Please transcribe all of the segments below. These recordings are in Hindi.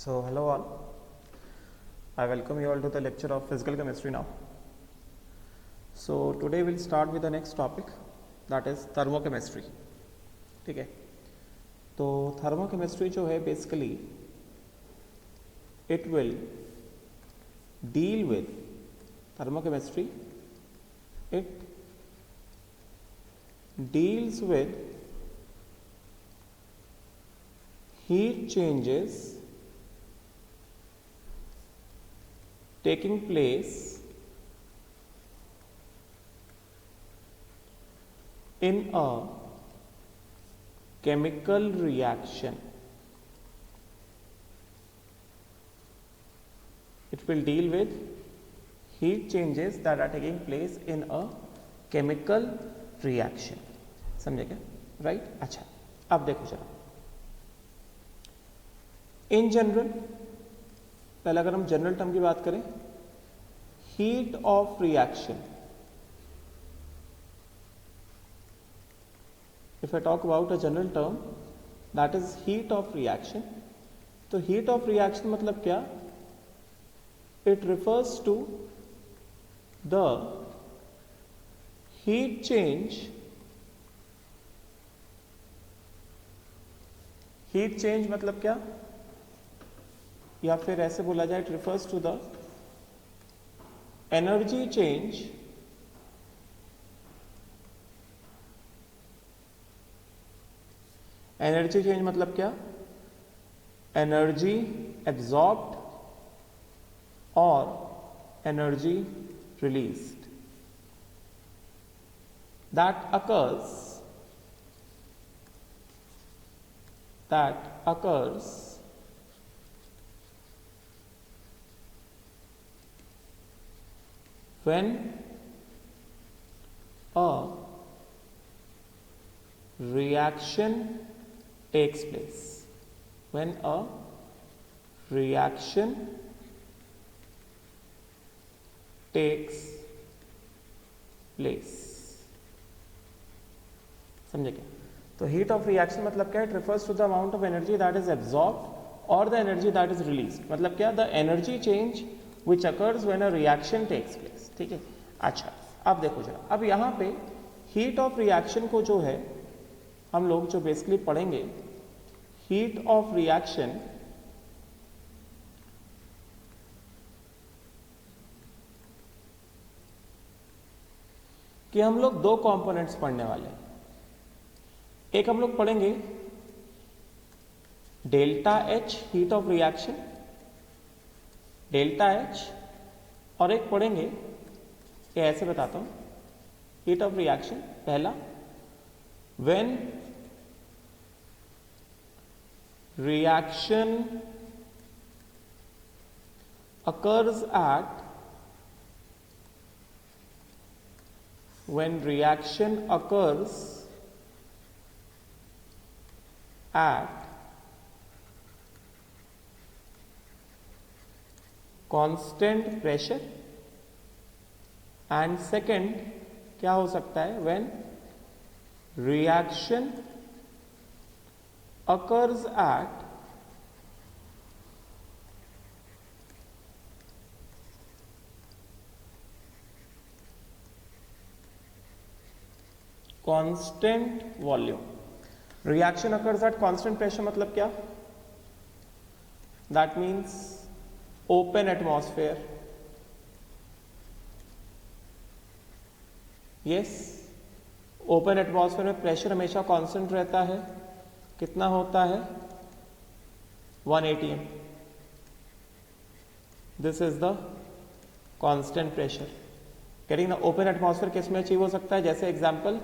So hello all, I welcome you all to the lecture of physical chemistry now. So today we'll start with the next topic, that is thermochemistry. ठीक है, तो thermochemistry जो है basically it will deal with thermochemistry. It deals with heat changes taking place in a chemical reaction. It will deal with heat changes that are taking place in a chemical reaction. समझे क्या? राइट? अच्छा, अब देखो जरा, इन जनरल, पहले अगर हम जनरल टर्म की बात करें, heat of reaction, if I talk about a general term that is heat of reaction, तो हीट ऑफ रिएक्शन मतलब क्या? It refers to the heat change, heat change मतलब क्या? या फिर ऐसे बोला जाए, it refers to the energy change energy change मतलब क्या? एनर्जी एब्जॉर्ब्ड और energy released that occurs when a reaction takes place. When a reaction takes place. समझे क्या? तो हीट ऑफ रिएक्शन मतलब क्या? It refers to the amount of energy that is absorbed और the energy that is released. मतलब क्या? The energy change which occurs when a reaction takes place. ठीक है, अच्छा, अब देखो जरा, अब यहाँ पे हीट ऑफ रिएक्शन को जो है हम लोग जो बेसिकली पढ़ेंगे, हीट ऑफ रिएक्शन कि हम लोग दो कंपोनेंट्स पढ़ने वाले हैं. एक हम लोग पढ़ेंगे delta H, heat of reaction, delta H, और एक पढ़ेंगे, ये ऐसे बताता हूं, हीट ऑफ रिएक्शन पहला, when reaction occurs at constant pressure, and second क्या हो सकता है? when reaction occurs at constant volume. Reaction occurs at constant pressure मतलब क्या? That means open atmosphere. Yes, open atmosphere में प्रेशर हमेशा कांस्टेंट रहता है. कितना होता है? 1 atm. This is the constant pressure. Getting the open atmosphere किस में अचीव हो सकता है? जैसे example,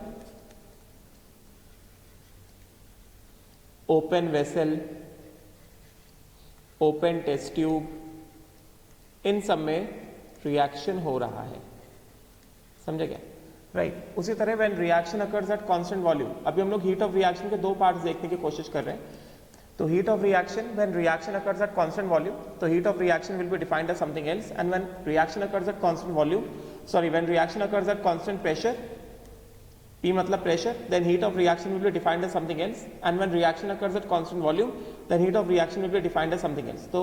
open vessel, open test tube, इन सब में रिएक्शन हो रहा है. समझे क्या? राइट. उसी तरह when reaction occurs at constant volume, अभी हम लोग हीट ऑफ रिएक्शन के दो पार्ट्स देखने की कोशिश कर रहे हैं. तो heat of reaction, when reaction occurs at constant volume, तो heat of reaction will be defined as something else, and when reaction occurs at constant volume, when reaction occurs at constant pressure, P मतलब pressure, then heat of reaction will be defined as something else, and when reaction occurs at constant volume, then heat of reaction will be defined as something else. तो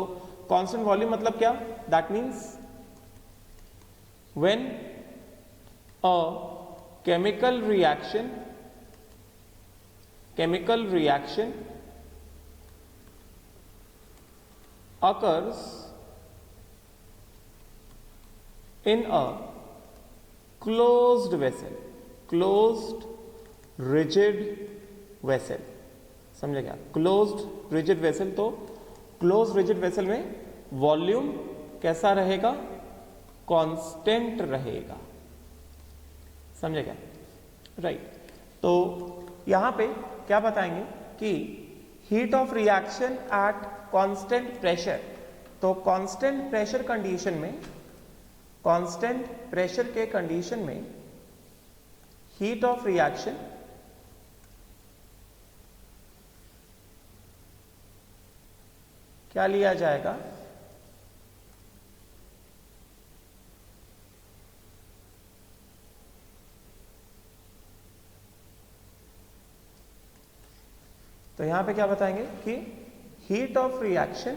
constant volume मतलब क्या? That means when a chemical reaction occurs in a closed vessel, closed rigid vessel, समझे क्या? closed rigid vessel, तो closed rigid vessel में वॉल्यूम कैसा रहेगा? कांस्टेंट रहेगा, समझे क्या? राइट तो यहां पे क्या बताएंगे कि heat of reaction at constant pressure, तो कांस्टेंट प्रेशर कंडीशन में, कांस्टेंट प्रेशर के कंडीशन में हीट ऑफ रिएक्शन क्या लिया जाएगा? तो यहां पे क्या बताएंगे कि heat of reaction,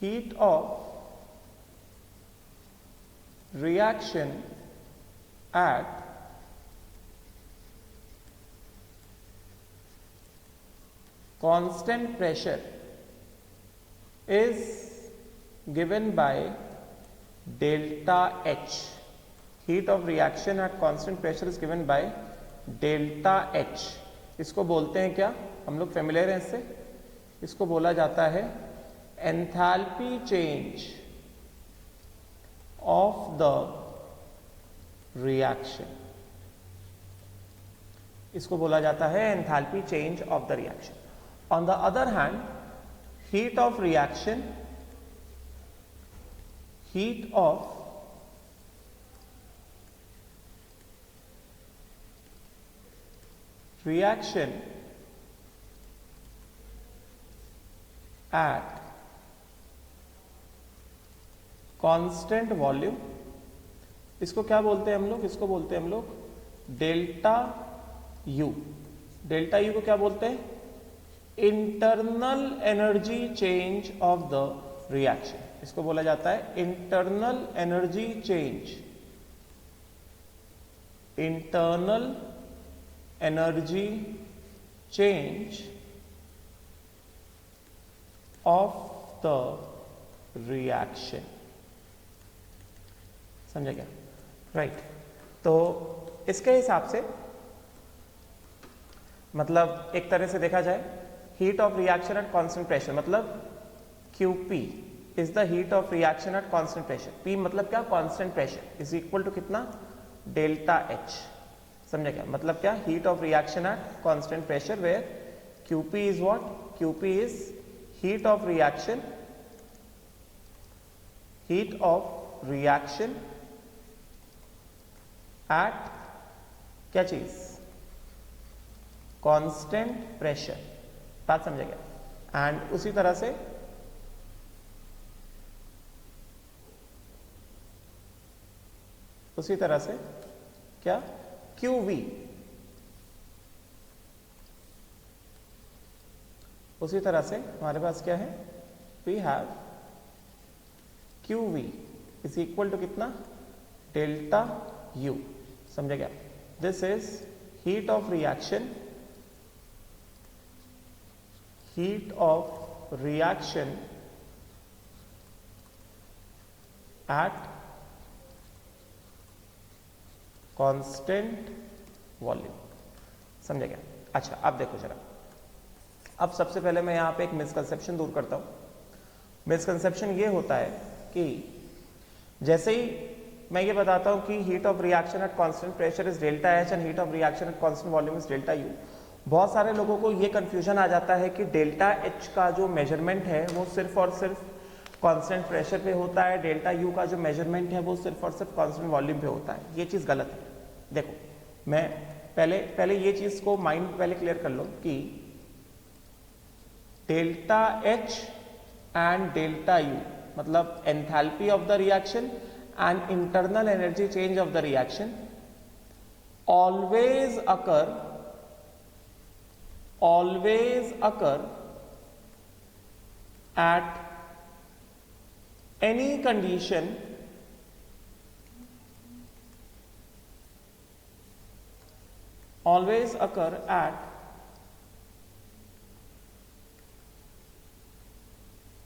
heat of reaction eight constant pressure is given by delta H. Heat of reaction at constant pressure is given by delta H. इसको बोलते हैं क्या? हम लोग फेमिलियर हैं इससे, इसको बोला जाता है enthalpy change of the reaction, इसको बोला जाता है enthalpy change of the reaction. On the other hand, heat of reaction at constant volume, इसको क्या बोलते हैं हम लोग? इसको बोलते हैं हम लोग डेल्टा यू. डेल्टा यू को क्या बोलते हैं? Internal energy change of the reaction, इसको बोला जाता है internal energy change, internal energy change of the reaction, समझे क्या? राइट तो इसके हिसाब से मतलब एक तरह से देखा जाए heat of reaction at constant pressure मतलब QP is the heat of reaction at constant pressure. P मतलब क्या? Constant pressure is equal to कितना? डेल्टा H, समझे क्या? मतलब क्या? Heat of reaction at constant pressure where QP is what? QP is heat of reaction, heat of reaction at क्या चीज? Constant pressure. बात समझे क्या? एंड उसी तरह से क्या? QV, उसी तरह से हमारे पास क्या है? We have QV is equal to कितना? डेल्टा U, समझे क्या? This is heat of reaction, heat of reaction at constant volume, समझे क्या? अच्छा अब देखो जरा, अब सबसे पहले मैं यहां पे एक मिसकंसेप्शन दूर करता हूं. मिसकंसेप्शन ये होता है कि जैसे ही मैं ये बताता हूं कि heat of reaction at constant pressure is delta H and heat of reaction at constant volume is delta U, बहुत सारे लोगों को ये कंफ्यूजन आ जाता है कि डेल्टा H का जो मेजरमेंट है वो सिर्फ और सिर्फ कांस्टेंट प्रेशर पे होता है, डेल्टा U का जो मेजरमेंट है वो सिर्फ और सिर्फ कांस्टेंट वॉल्यूम पे होता है. ये चीज़ गलत है. देखो मैं पहले ये चीज़ को माइंड पहले क्लियर कर लो कि delta H and delta U मतलब enthalpy of the reaction and internal energy change of the reaction always occur at any condition always occur at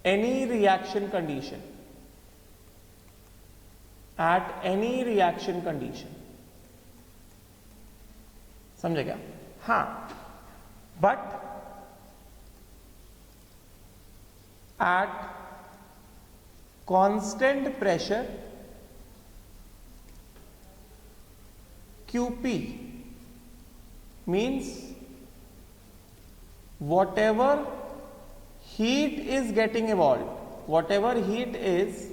any reaction condition समझे क्या? हाँ, but at constant pressure QP means whatever heat is getting evolved, whatever heat is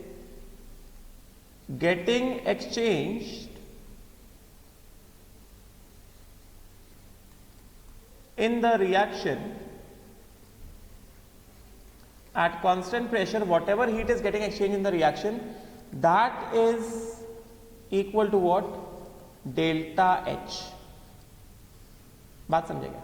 getting exchanged in the reaction at constant pressure, whatever heat is getting exchanged in the reaction, that is equal to what? Delta H. बात समझेगा?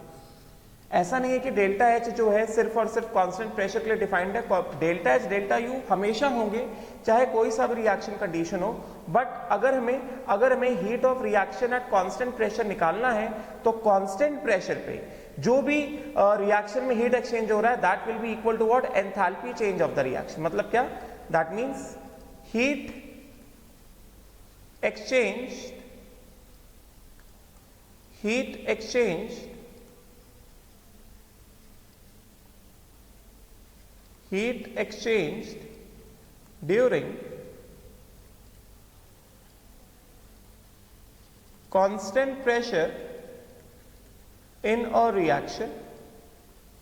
ऐसा नहीं है कि डेल्टा एच जो है सिर्फ और सिर्फ कांस्टेंट प्रेशर के लिए डिफाइंड है. डेल्टा एच डेल्टा यू हमेशा होंगे चाहे कोई सा भी रिएक्शन कंडीशन हो. बट अगर हमें heat of reaction at constant pressure निकालना है तो कांस्टेंट प्रेशर पे जो भी रिएक्शन में हीट एक्सचेंज हो रहा है that will be equal to what? Enthalpy change of the reaction. मतलब क्या? That means heat exchanged during constant pressure in a reaction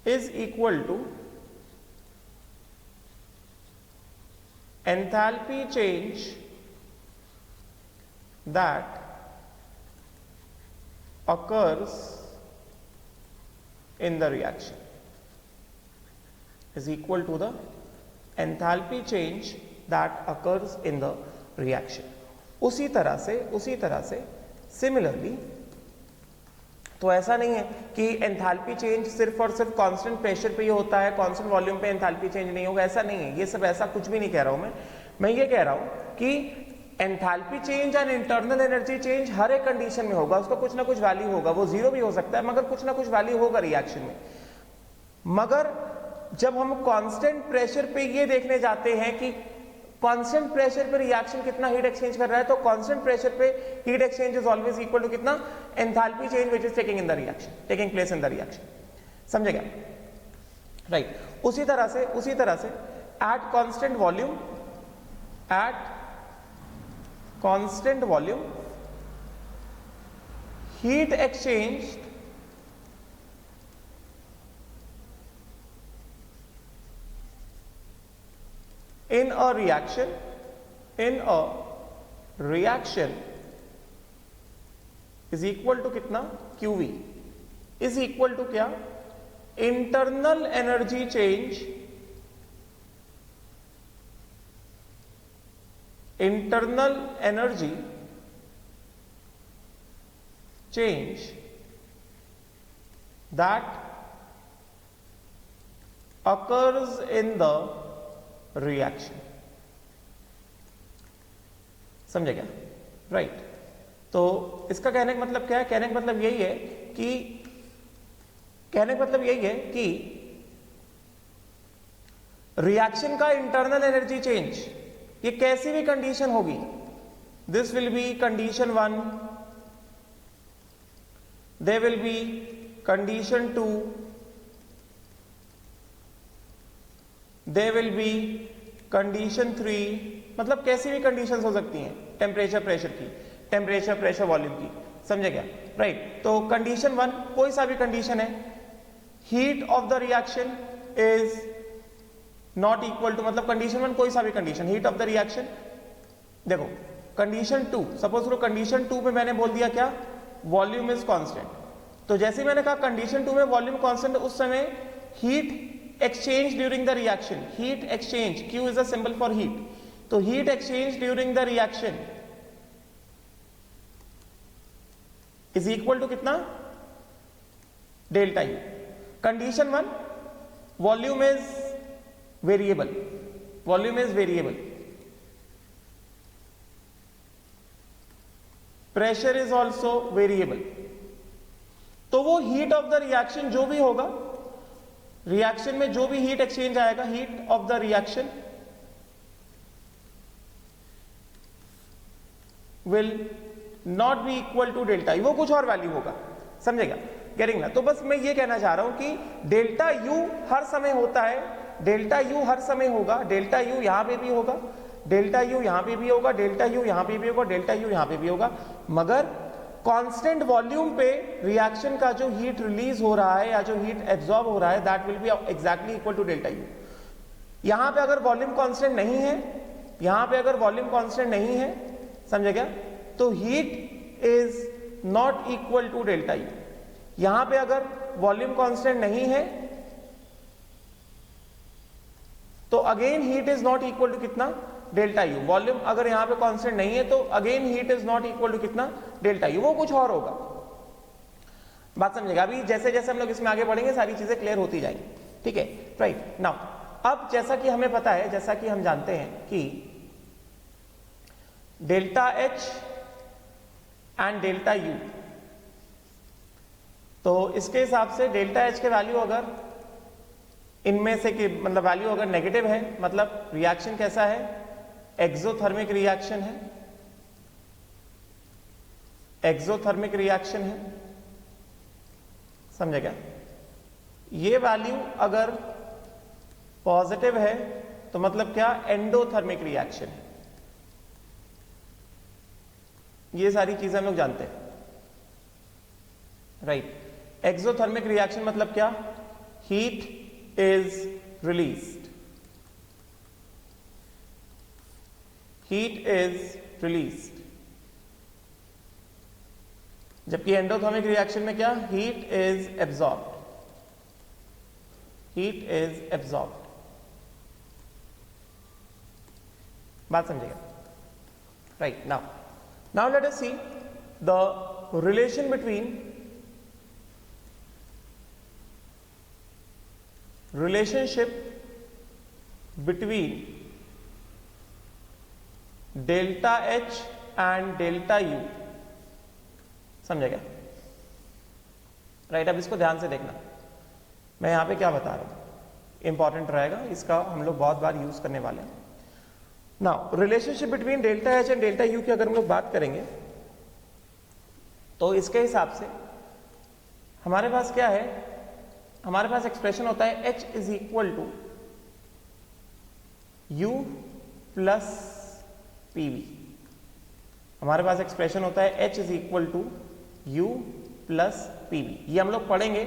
is equal to enthalpy change that occurs in the reaction is equal to the enthalpy change that occurs in the reaction. उसी तरह से सिमिलरली तो ऐसा नहीं है कि एंथैल्पी चेंज सिर्फ और सिर्फ कांस्टेंट प्रेशर पे ही होता है, कांस्टेंट वॉल्यूम पे एंथैल्पी चेंज नहीं होगा. ऐसा नहीं है. ये सब ऐसा कुछ भी नहीं कह रहा हूं मैं ये कह रहा हूं कि enthalpy change and internal energy change हर एक कंडीशन में होगा. उसका कुछ ना कुछ वैल्यू होगा. वो जीरो भी हो सकता है मगर कुछ ना कुछ वैल्यू होगा रिएक्शन में. मगर जब हम कांस्टेंट प्रेशर पे ये देखने जाते हैं कि कांस्टेंट प्रेशर पे रिएक्शन कितना हीट एक्सचेंज कर रहा है तो कांस्टेंट प्रेशर पे heat exchange is always equal to कितना? Enthalpy change which is taking place in the reaction. समझेगा? राइट. उसी तरह से at constant volume heat exchange in a reaction is equal to कितना? QV is equal to क्या? internal energy change that occurs in the reaction. समझे क्या? राइट. तो इसका कहने का मतलब क्या है? कहने का मतलब यही है कि रिएक्शन का इंटरनल एनर्जी चेंज ये कैसी भी कंडीशन होगी, this will be condition 1, they will be condition 2, they will be condition 3. मतलब कैसी भी कंडीशंस हो सकती हैं टेम्परेचर प्रेशर की, टेम्परेचर प्रेशर वॉल्यूम की. समझे क्या? राइट. तो कंडीशन 1 कोई सा भी कंडीशन है, heat of the reaction is not equal to, मतलब कंडीशन 1 कोई सा भी condition, heat of the reaction. देखो कंडीशन 2, सपोज करो कंडीशन 2 में मैंने बोल दिया क्या? Volume is constant. तो जैसे मैंने कहा कंडीशन 2 में वॉल्यूम कांस्टेंट, उस समय heat exchange during the reaction, heat exchange, Q is a symbol for heat. तो heat exchange during the reaction is equal to कितना, delta U. Condition 1, volume is variable, volume is variable, pressure is also variable. तो वो हीट ऑफ द रिएक्शन जो भी होगा, रिएक्शन में जो भी हीट एक्सचेंज आएगा, heat of the reaction will not be equal to delta U, वो कुछ और वैल्यू होगा, समझेगा, गेटिंग ना। तो बस मैं ये कहना चाह रहा हूं कि डेल्टा यू हर समय होता है, डेल्टा यू हर समय होगा, डेल्टा यू यहां पे भी होगा, डेल्टा यू यहां पे भी होगा, डेल्टा यू यहां पे भी होगा, डेल्टा यू यहां पे भी होगा, मगर कांस्टेंट वॉल्यूम पे रिएक्शन का जो हीट रिलीज हो रहा है या जो हीट एब्जॉर्ब हो रहा है, that will be exactly equal to delta U. यहां पे अगर वॉल्यूम कांस्टेंट नहीं है, यहां पे अगर वॉल्यूम कांस्टेंट नहीं है, समझे क्या, तो heat is not equal to delta U. यहां पे अगर वॉल्यूम कांस्टेंट नहीं है तो again heat is not equal to कितना, डेल्टा यू। वॉल्यूम अगर यहां पे कांस्टेंट नहीं है तो again heat is not equal to कितना, डेल्टा यू, वो कुछ और होगा। बात समझेगा। अभी जैसे जैसे हम लोग इसमें आगे बढ़ेंगे सारी चीजें क्लियर होती जाएंगी, ठीक है, राइट। नाउ अब जैसा कि हमें पता है, जैसा कि हम जानते हैं कि delta H and delta U, तो इसके हिसाब से डेल्टा एच के वैल्यू अगर इनमें से कि मतलब वैल्यू अगर नेगेटिव है, मतलब रिएक्शन कैसा है, एक्सोथर्मिक रिएक्शन है, एक्सोथर्मिक रिएक्शन है, समझे क्या। ये वैल्यू अगर पॉजिटिव है तो मतलब क्या, एंडोथर्मिक रिएक्शन है। ये सारी चीजें हम लोग जानते हैं, राइट। एक्सोथर्मिक रिएक्शन मतलब क्या, heat is released, heat is released. जबकि एंडोथर्मिक रिएक्शन में क्या, heat is absorbed, heat is absorbed. बात समझिएगा, right. now let us see the relation between relationship between delta H and delta U, समझेगा, राइट। अब इसको ध्यान से देखना, मैं यहां पे क्या बता रहा हूं, इंपॉर्टेंट रहेगा, इसका हम लोग बहुत बार यूज करने वाले हैं। Now relationship between delta H and delta you की अगर हम लोग बात करेंगे तो इसके हिसाब से हमारे पास क्या है, हमारे पास एक्सप्रेशन होता है H is equal to U plus PV। हमारे पास एक्सप्रेशन होता है H is equal to U plus PV। ये हम लोग पढ़ेंगे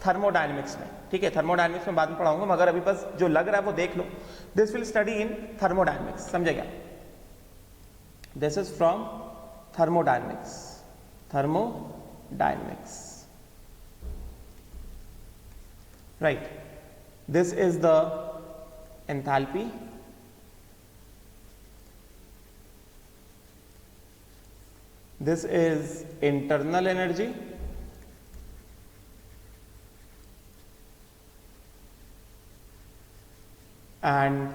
थर्मोडायनेमिक्स में, ठीक है, थर्मोडायनेमिक्स में बाद में पढ़ाऊंगा, मगर अभी बस जो लग रहा है वो देख लो। This will study in thermodynamics, समझेगा। This is from thermodynamics, thermodynamics, right. This is the enthalpy, this is internal energy, and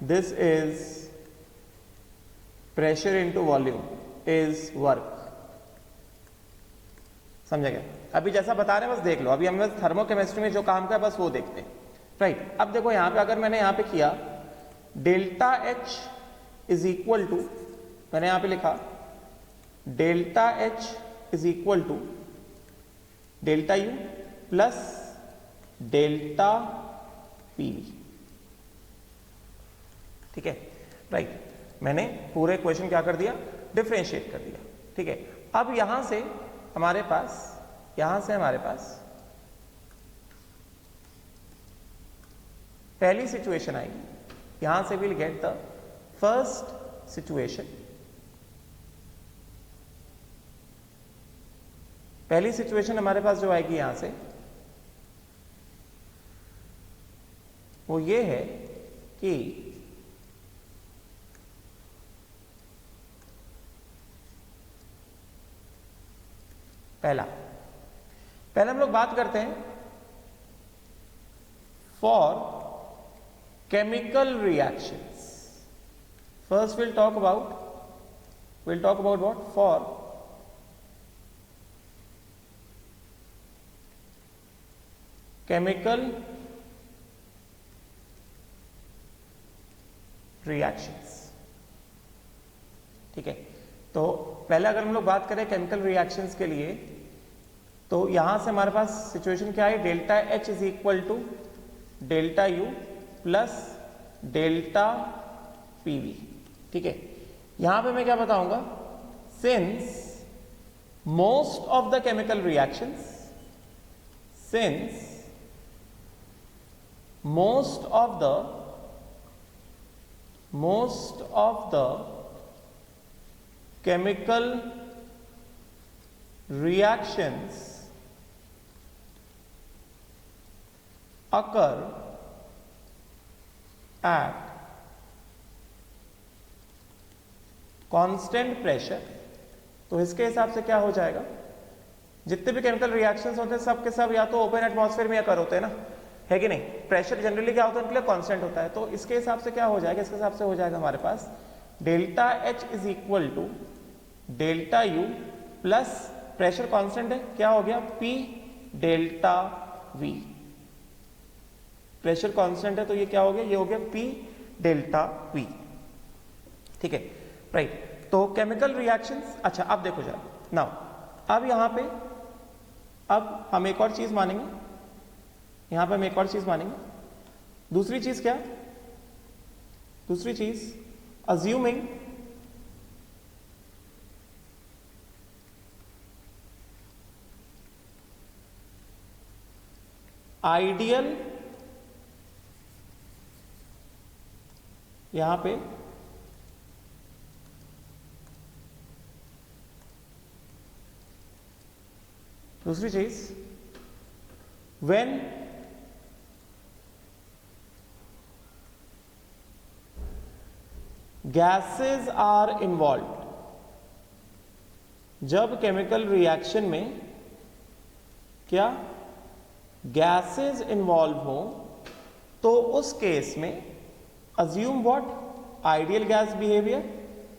this is pressure into volume is work, समझेगा। अभी जैसा बता रहे हैं बस देख लो, अभी हमें थर्मोकेमिस्ट्री में जो काम का बस वो देखते हैं, राइट। अब देखो यहां पे अगर मैंने यहां पे किया delta H is equal to, मैंने यहां पे लिखा delta H is equal to delta U plus delta PV, ठीक है, राइट। मैंने पूरे क्वेश्चन क्या कर दिया, डिफरेंशिएट कर दिया, ठीक है। अब यहां से हमारे पास पहली सिचुएशन आएगी, यहां से will get the first situation. पहली सिचुएशन हमारे पास जो आएगी यहां से वो ये है कि पहले हम लोग बात करते हैं for chemical reactions. First we'll talk about what? For chemical reactions. ठीक है, तो पहले अगर हम लोग बात करें केमिकल रिएक्शंस के लिए, तो यहां से हमारे पास सिचुएशन क्या है? Delta H is equal to delta U plus delta PV. ठीक है, यहां पे मैं क्या बताऊंगा? Since most of the chemical reactions, most of the chemical reactions occur at constant pressure. तो इसके हिसाब से क्या हो जाएगा? जितने भी केमिकल रिएक्शंस होते हैं सब के सब या तो ओपन एटमॉस्फेयर में अकर होते हैं ना, है कि नहीं? प्रेशर जनरली क्या होता है? उनके लिए कांस्टेंट होता है. तो इसके हिसाब से क्या हो जाएगा? इसके हिसाब से हो जाएगा हमारे पास delta H is equal to delta U plus pressure constant है, क्या हो गया? P delta V. Pressure constant है तो ये क्या हो गया? ये हो गया P डेल्टा V. ठीक है, राइट. तो केमिकल रिएक्शंस. अच्छा, अब देखो जरा नाउ, अब यहां पे अब हम एक और चीज मानेंगे, यहां पे हम एक और चीज मानेंगे. दूसरी चीज क्या? दूसरी चीज, अज्यूमिंग आइडियल, यहां पे दूसरी चीज, व्हेन गैसेस आर इन्वॉल्व, जब केमिकल रिएक्शन में क्या गैसेस इन्वॉल्व हो, तो उस केस में assume what? Ideal gas behaviour.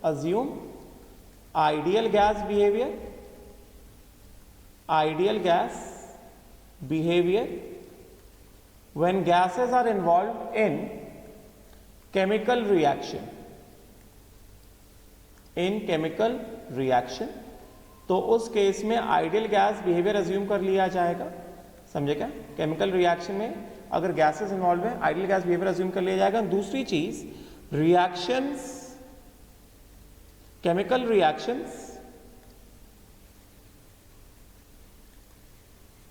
Assume ideal gas behaviour. Ideal gas behavior when gases are involved in chemical reaction. In chemical reaction, तो उस केस में आइडियल गैस बिहेवियर अज्यूम कर लिया जाएगा. समझे क्या? केमिकल रिएक्शन में अगर गैसेस इन्वॉल्व है, आइडियल गैस बिहेवियर अज्यूम कर लिया जाएगा. दूसरी चीज, reactions, chemical reactions,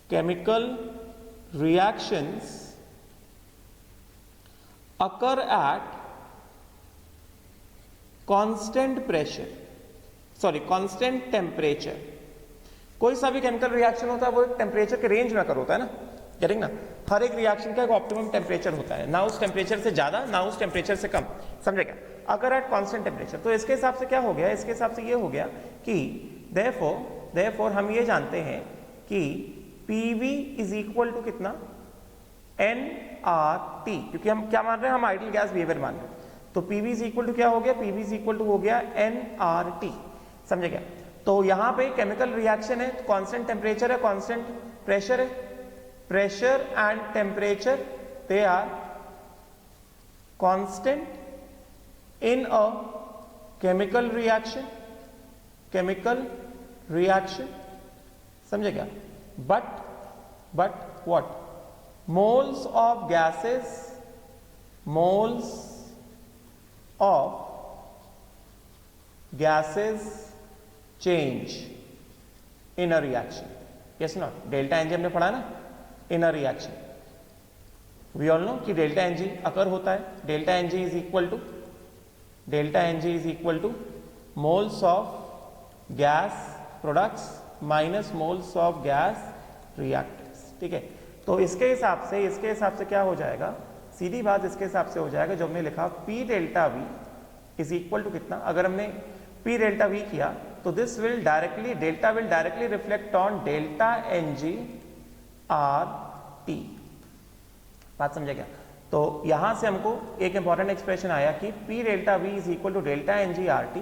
chemical reactions occur at constant pressure, constant temperature. कोई सा भी केमिकल रिएक्शन होता है वो एक टेम्परेचर के रेंज में अकर होता है ना, करेंगे ना? हर एक रिएक्शन का एक ऑप्टिमम टेम्परेचर होता है, ना उस टेम्परेचर से ज्यादा ना उस टेम्परेचर से कम. समझे क्या? अगर एट कांस्टेंट टेम्परेचर. तो इसके हिसाब से क्या हो गया? इसके हिसाब से ये हो गया कि therefore हम ये जानते हैं कि PV इज इक्वल टू कितना? nRT. क्योंकि हम क्या मान रहे हैं? हम आइडियल गैस बिहेवियर मान रहे हैं. तो PV इज इक्वल टू क्या हो गया? PV इज इक्वल टू हो गया nRT. समझे क्या? तो यहां पे केमिकल रिएक्शन है, कांस्टेंट टेम्परेचर है, कांस्टेंट प्रेशर है. Pressure and temperature they are constant in a chemical reaction. Chemical reaction. समझे क्या? But what? Moles of gases change in a reaction. Yes or not? Delta Ng हमने पढ़ा ना, in a reaction. We all know कि delta Ng अकर होता है. Delta Ng is equal to moles of gas products minus moles of gas reactants. ठीक है, तो इसके हिसाब से क्या हो जाएगा? सीधी बात इसके हिसाब से हो जाएगा जो हमने लिखा P delta V is equal to कितना? अगर हमने P डेल्टा V किया तो this will directly, delta will directly reflect on delta N G R T. बात समझे क्या? तो यहां से हमको एक इंपॉर्टेंट एक्सप्रेशन आया कि P delta V is equal to delta N G R T.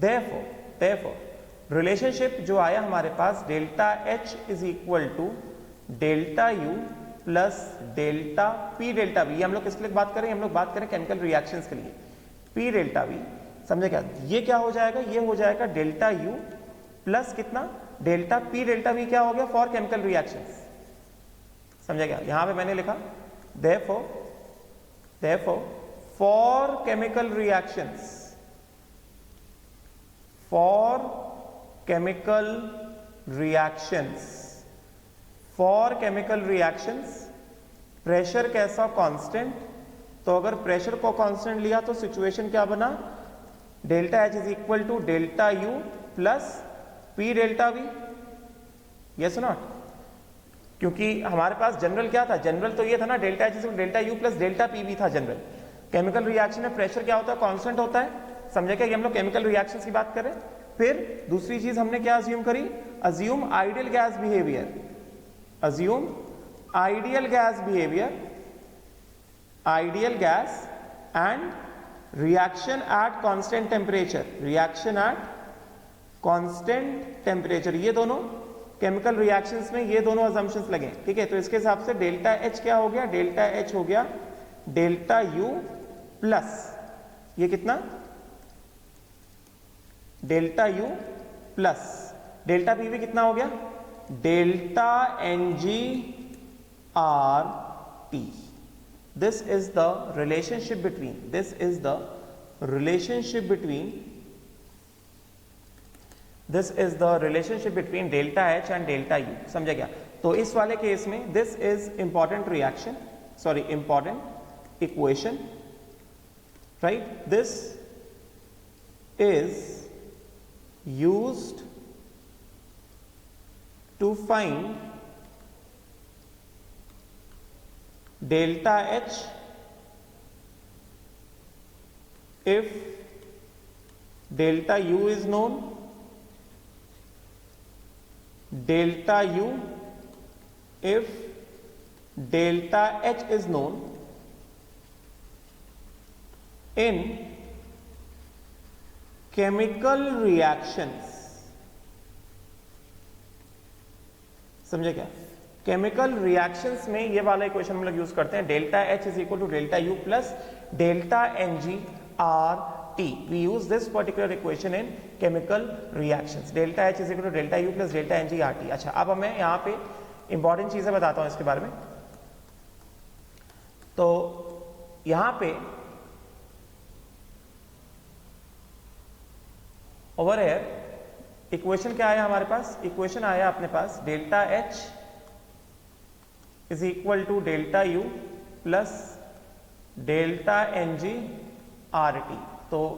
Therefore relationship जो आया हमारे पास, delta H is equal to delta U plus delta P delta V. हम लोग किसके लिए बात करें? हम लोग बात करें केमिकल रिएक्शंस के लिए। पी डेल्टा वी, समझे क्या? ये क्या हो जाएगा? ये हो जाएगा डेल्टा यू प्लस कितना? डेल्टा पी डेल्टा वी क्या हो गया? फॉर केमिकल रिएक्शंस, समझे क्या? यहां पे मैंने लिखा therefore for chemical reactions, pressure कैसा? कांस्टेंट। तो अगर प्रेशर को कांस्टेंट लिया तो सिचुएशन क्या बना? Delta H is equal to delta U plus P delta V. Yes not? क्योंकि हमारे पास जनरल क्या था? जनरल तो ये था ना, delta H is equal delta U plus delta P we था जनरल। केमिकल रिएक्शन में प्रेशर क्या होता है? कांस्टेंट होता है, समझे क्या? ये हम लोग केमिकल रिएक्शंस की बात करें। फिर दूसरी चीज हमने क्या अज्यूम करी? Assume ideal gas behaviour, assume ideal gas behaviour, ideal gas and reaction at constant temperature, reaction at constant temperature. ये दोनों केमिकल रिएक्शंस में ये दोनों अजम्पशंस लगे, ठीक है? तो इसके हिसाब से डेल्टा एच क्या हो गया? डेल्टा एच हो गया डेल्टा यू प्लस ये कितना? Delta U plus delta P V कितना हो गया? Delta N G R T. This is the relationship between, this is the relationship between, this is the relationship between delta H and delta U, समझे क्या? तो इस वाले केस में this is important reaction, sorry important equation, right? This is used to find delta H if delta U is known, delta U if delta H is known in chemical reactions, समझे क्या? केमिकल रिएक्शंस में ये वाला इक्वेशन हम लोग यूज करते हैं, delta H is equal to delta U plus delta N G R T. We use this particular equation in chemical reactions, delta H is equal to delta U plus delta N G R T. अच्छा, अब मैं यहाँ पे इंपॉर्टेंट चीजें बताता हूं इसके बारे में। तो यहां पे ओवर एयर इक्वेशन क्या आया हमारे पास? इक्वेशन आया अपने पास delta H is equal to delta U plus delta N G R T. तो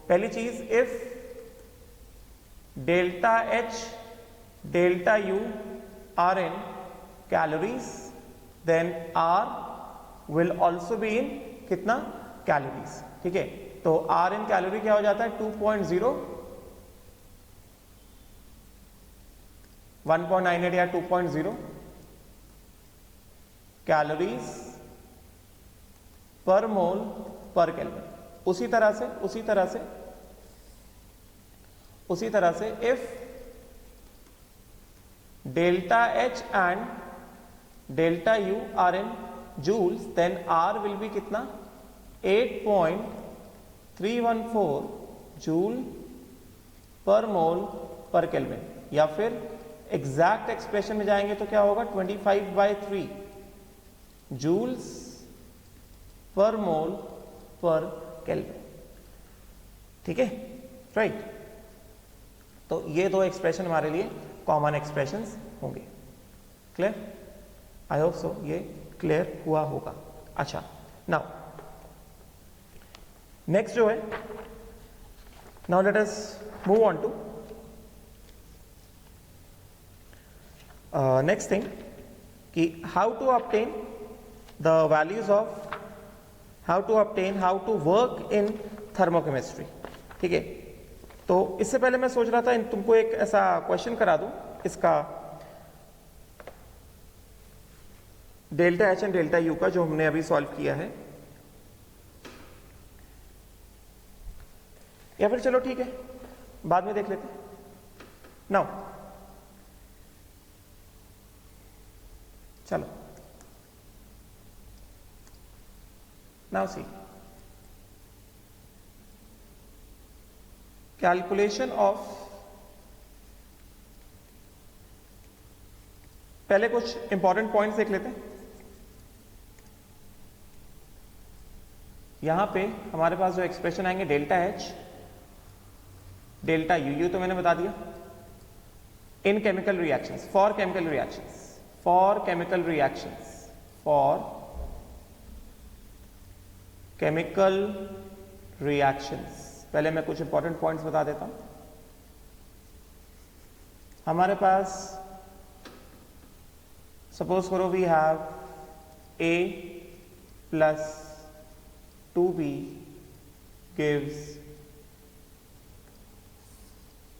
पहली चीज, if delta H delta U are in calories then R will also be in कितना? कैलोरीज, ठीक है? तो आर इन कैलोरी क्या हो जाता है? 2.0, 1.98 या 2.0 कैलोरीज पर मोल पर केल्विन। उसी तरह से if delta H and delta U are in joules then R will be कितना? 8.314 जूल पर मोल पर केल्विन। या फिर एग्जैक्ट एक्सप्रेशन में जाएंगे तो क्या होगा? 25/3 जूल्स पर मोल पर केल्विन, ठीक है? राइट। तो ये दो एक्सप्रेशन हमारे लिए कॉमन एक्सप्रेशंस होंगे। क्लियर? आई होप सो ये क्लियर हुआ होगा। अच्छा, नाउ नेक्स्ट जो है, now let us move on to next thing कि how to obtain the values of, how to work in thermochemistry, ठीक है? तो इससे पहले मैं सोच रहा था तुमको एक ऐसा क्वेश्चन करा दूं इसका delta H and delta you का, जो हमने अभी सॉल्व किया है। या फिर चलो ठीक है, बाद में देख लेते हैं। नाउ चलो, नाउ सी कैलकुलेशन ऑफ, पहले कुछ इंपॉर्टेंट पॉइंट्स देख लेते हैं। यहां पे हमारे पास जो एक्सप्रेशन आएंगे डेल्टा एच डेल्टा यू, तो मैंने बता दिया। In chemical reactions, for chemical reactions, for chemical reactions, for chemical reactions. पहले मैं कुछ इंपॉर्टेंट पॉइंट्स बता देता हूं। हमारे पास सपोज करो we have A plus 2B gives,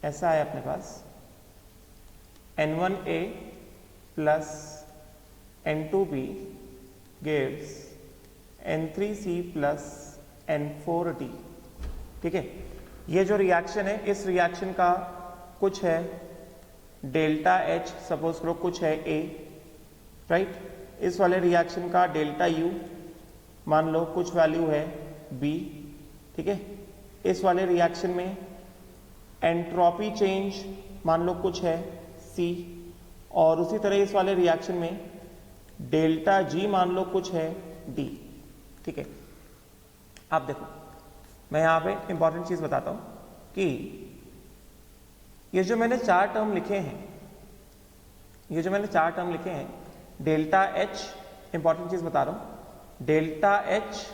ऐसा है अपने पास N1A plus N2B gives N3C plus N4D। ठीक है, ये जो रिएक्शन है, इस रिएक्शन का कुछ है डेल्टा एच, सपोज करो कुछ है A, राइट। इस वाले रिएक्शन का डेल्टा यू मान लो कुछ वैल्यू है B। ठीक है, इस वाले रिएक्शन में एंट्रोपी चेंज मान लो कुछ है C, और उसी तरह इस वाले रिएक्शन में डेल्टा G मान लो कुछ है D। ठीक है, आप देखो मैं यहां पे इंपॉर्टेंट चीज बताता हूं कि ये जो मैंने चार टर्म लिखे हैं, डेल्टा एच, इंपॉर्टेंट चीज बता रहा हूं, delta H,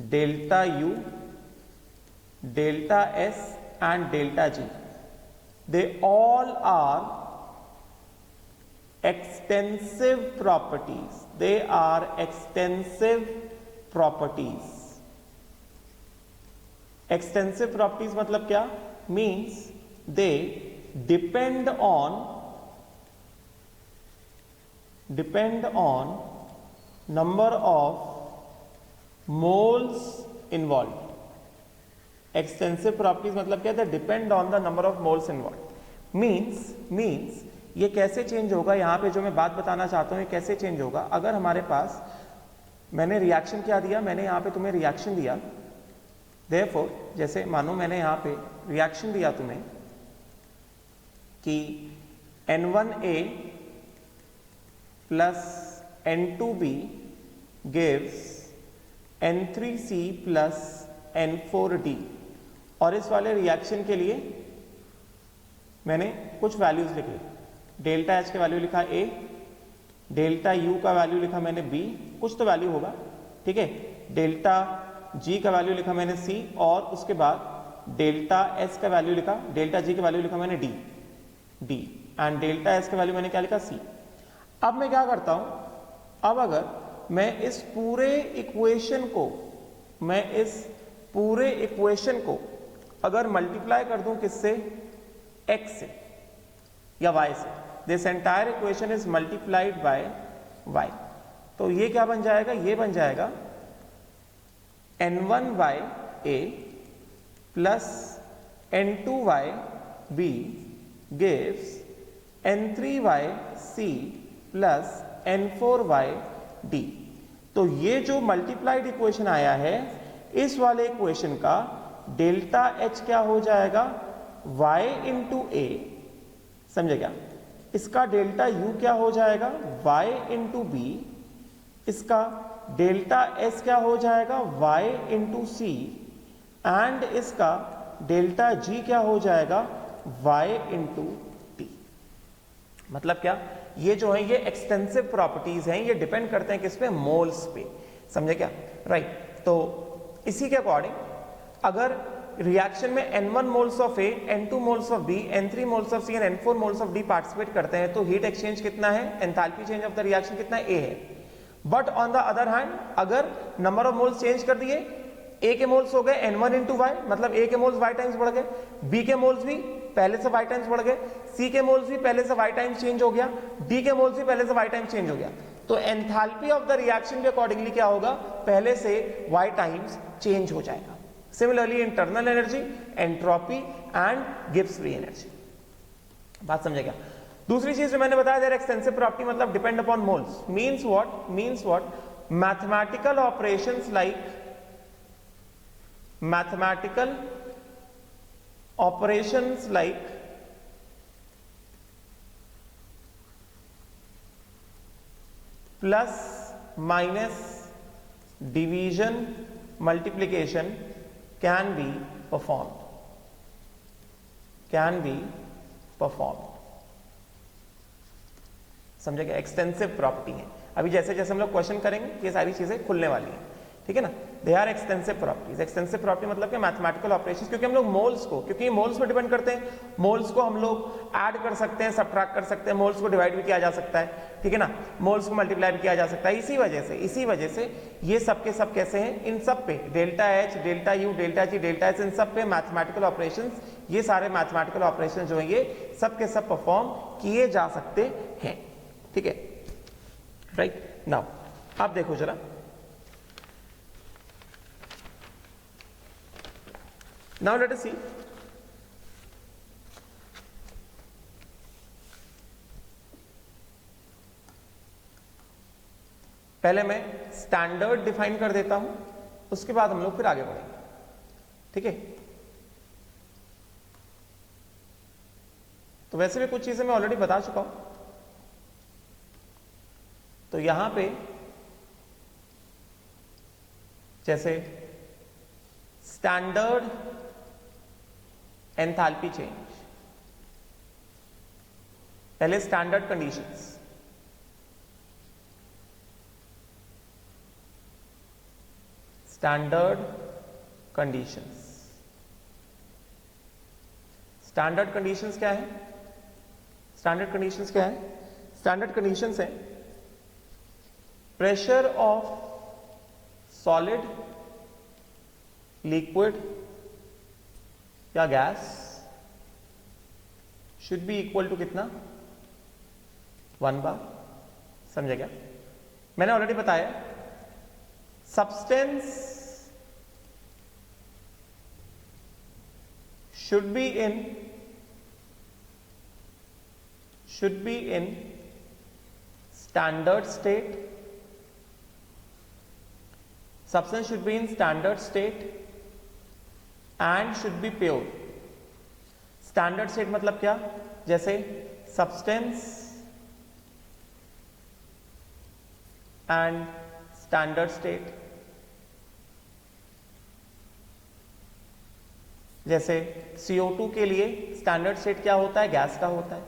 delta U, delta S and delta G, they all are extensive properties, they are extensive properties. Extensive properties मतलब क्या? Means they depend on number of moles involve. Extensive properties मतलब क्या? They depend on the number of moles involve. Means ये कैसे चेंज होगा, यहां पे जो मैं बात बताना चाहता हूं ये कैसे चेंज होगा। अगर हमारे पास, मैंने रिएक्शन क्या दिया, मैंने यहां पे तुम्हें रिएक्शन दिया, Therefore, जैसे मानो मैंने यहां पे रिएक्शन दिया तुम्हें कि N1A plus N2B gives N3C plus N4D, और इस वाले रिएक्शन के लिए मैंने कुछ वैल्यूज लिखे। डेल्टा H का वैल्यू लिखा A, डेल्टा U का वैल्यू लिखा मैंने B, कुछ तो वैल्यू होगा। ठीक है, डेल्टा G का वैल्यू लिखा मैंने C, और उसके बाद डेल्टा S का वैल्यू लिखा, डेल्टा G का वैल्यू लिखा मैंने D, एंड डेल्टा S का वैल्यू मैंने क्या लिखा? C। अब मैं क्या करता हूं, अब अगर मैं इस पूरे इक्वेशन को अगर मल्टीप्लाई कर दूं किससे? X से या Y से, this entire equation is multiplied by Y, तो ये क्या बन जाएगा? ये बन जाएगा N1A plus N2B gives N3C plus N4D। तो ये जो मल्टीप्लाइड इक्वेशन आया है, इस वाले इक्वेशन का डेल्टा H क्या हो जाएगा? Y इंटू A, समझे क्या? इसका डेल्टा U क्या हो जाएगा? Y इंटू B, इसका डेल्टा S क्या हो जाएगा? Y इंटू C, एंड इसका डेल्टा G क्या हो जाएगा? Y into T। मतलब क्या? ये जो है ये एक्सटेंसिव प्रॉपर्टीज हैं, ये डिपेंड करते हैं किस पे? मोल्स पे, समझे क्या? राइट। तो इसी के अकॉर्डिंग अगर रिएक्शन में N1 moles of A, N2 moles of B, N3 moles of C and N4 moles of D participate करते हैं, तो हीट एक्सचेंज कितना है? Enthalpy change of the reaction कितना है? A है। But on the other hand, अगर नंबर ऑफ मोल्स चेंज कर दिए, ए के मोल्स हो गए N1 इंटू वाई, मतलब ए के मोल्स वाई टाइम्स बढ़ गए, बी के मोल्स भी पहले से वाई टाइम्स बढ़ गए, सी के मोल्स भी पहले से वाई टाइम्स चेंज हो गया, डी के मोल्स भी पहले से वाई टाइम्स चेंज हो गया। तो एंथैल्पी ऑफ द रिएक्शन भी अकॉर्डिंगली क्या होगा, पहले से वाई टाइम्स चेंज हो जाएगा। Similarly internal energy, entropy and Gibbs free energy. बात समझे क्या? दूसरी चीज जो मैंने बताया, देयर एक्सटेंसिव प्रॉपर्टी मतलब depend upon moles, means what mathematical operations like plus minus division multiplication can be performed समझे क्या? एक्सटेंसिव प्रॉपर्टी है। अभी जैसे जैसे हम लोग क्वेश्चन करेंगे ये सारी चीजें खुलने वाली हैं, ठीक है ना। They are extensive properties. Extensive property मतलब कि मैथमेटिकल ऑपरेशंस, क्योंकि हम लोग मोल्स को, क्योंकि मोल्स पर डिपेंड करते हैं, मोल्स को हम लोग ऐड कर सकते हैं, सबट्रैक्ट कर सकते हैं, मोल्स को डिवाइड भी किया जा सकता है, ठीक है ना, मोल्स को मल्टीप्लाई भी किया जा सकता है। इसी वजह से ये सब के सब कैसे हैं, इन सब पे delta H, delta U, delta G, delta S, इन सब पे मैथमेटिकल ऑपरेशंस, ये सारे मैथमेटिकल ऑपरेशन जो है ये सब के सब परफॉर्म किए जा सकते हैं, ठीक है, राइट। नाउ आप देखो जरा, नाउ लेट अस सी, पहले मैं स्टैंडर्ड डिफाइन कर देता हूं, उसके बाद हम लोग फिर आगे बढ़ेंगे, ठीक है। तो वैसे भी कुछ चीजें मैं ऑलरेडी बता चुका हूं, तो यहां पे जैसे स्टैंडर्ड एंथैल्पी चेंज, पहले स्टैंडर्ड कंडीशंस, स्टैंडर्ड कंडीशंस क्या है? स्टैंडर्ड कंडीशंस क्या है? स्टैंडर्ड कंडीशंस है प्रेशर ऑफ सॉलिड, लिक्विड या gas should be equal to कितना? 1 बार। समझे क्या? मैंने ऑलरेडी बताया substance should be in standard state. Substance should be in standard state and should be pure. Standard state मतलब क्या? जैसे substance and standard state, जैसे CO2 के लिए स्टैंडर्ड स्टेट क्या होता है? गैस का होता है।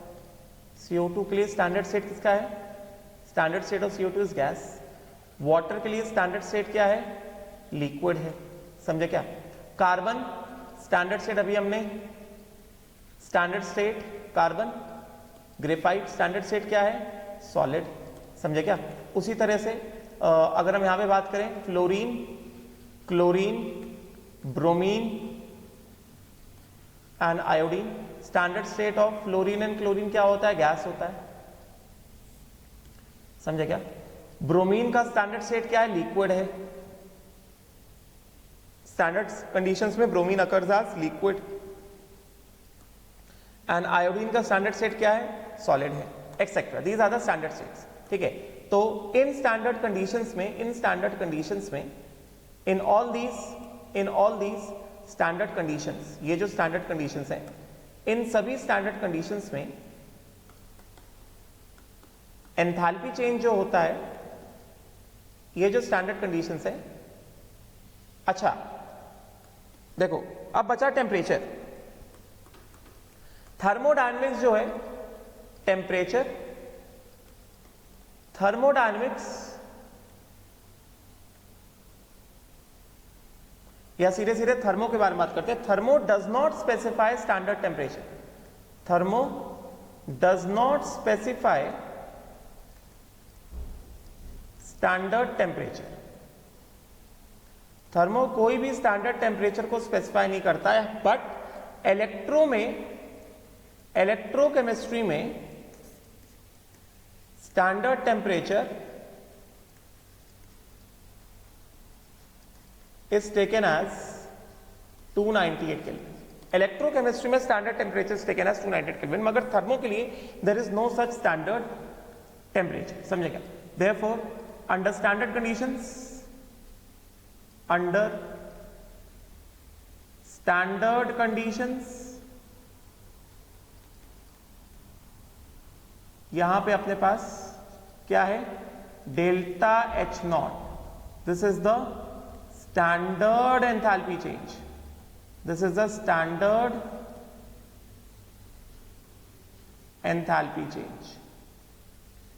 CO2 के लिए स्टैंडर्ड स्टेट किसका है? Standard state of CO2 is gas. Water के लिए स्टैंडर्ड स्टेट क्या है? लिक्विड है। समझे क्या? कार्बन स्टैंडर्ड स्टेट, अभी हमने standard state carbon, graphite standard state क्या है? सॉलिड। समझे क्या? उसी तरह से अगर हम यहां पे बात करें fluorine, chlorine, bromine and iodine, standard state of fluorine and chlorine क्या होता है? गैस होता है। समझे क्या? ब्रोमीन का स्टैंडर्ड स्टेट क्या है? लिक्विड है। स्टैंडर्ड कंडीशंस में bromine occurs as liquid and iodine का स्टैंडर्ड स्टेट क्या है? सॉलिड है, etcetera. These are the standard states, ठीक है। तो इन स्टैंडर्ड कंडीशंस में in all these standard conditions, ये जो स्टैंडर्ड कंडीशंस हैं, इन सभी स्टैंडर्ड कंडीशंस में एंथैल्पी चेंज जो होता है, ये जो स्टैंडर्ड कंडीशंस है, अच्छा देखो अब बचा टेम्परेचर। थर्मोडायनेमिक्स जो है, टेम्परेचर, थर्मोडायनेमिक्स या सीधे सीधे थर्मो के बारे में बात करते हैं। Thermo does not specify standard temperature. Thermo does not specify standard temperature. Thermo कोई भी स्टैंडर्ड टेम्परेचर को स्पेसिफाई नहीं करता है, बट इलेक्ट्रोकेमिस्ट्री में standard temperature is taken as 298 kelvin. Electrochemistry में standard temperature is taken as 298 kelvin, मगर थर्मो के लिए there is no such standard temperature. समझे क्या? Therefore under standard conditions, under standard conditions, यहां पे अपने पास क्या है? Delta H not, this is the standard enthalpy change, this is the standard enthalpy change.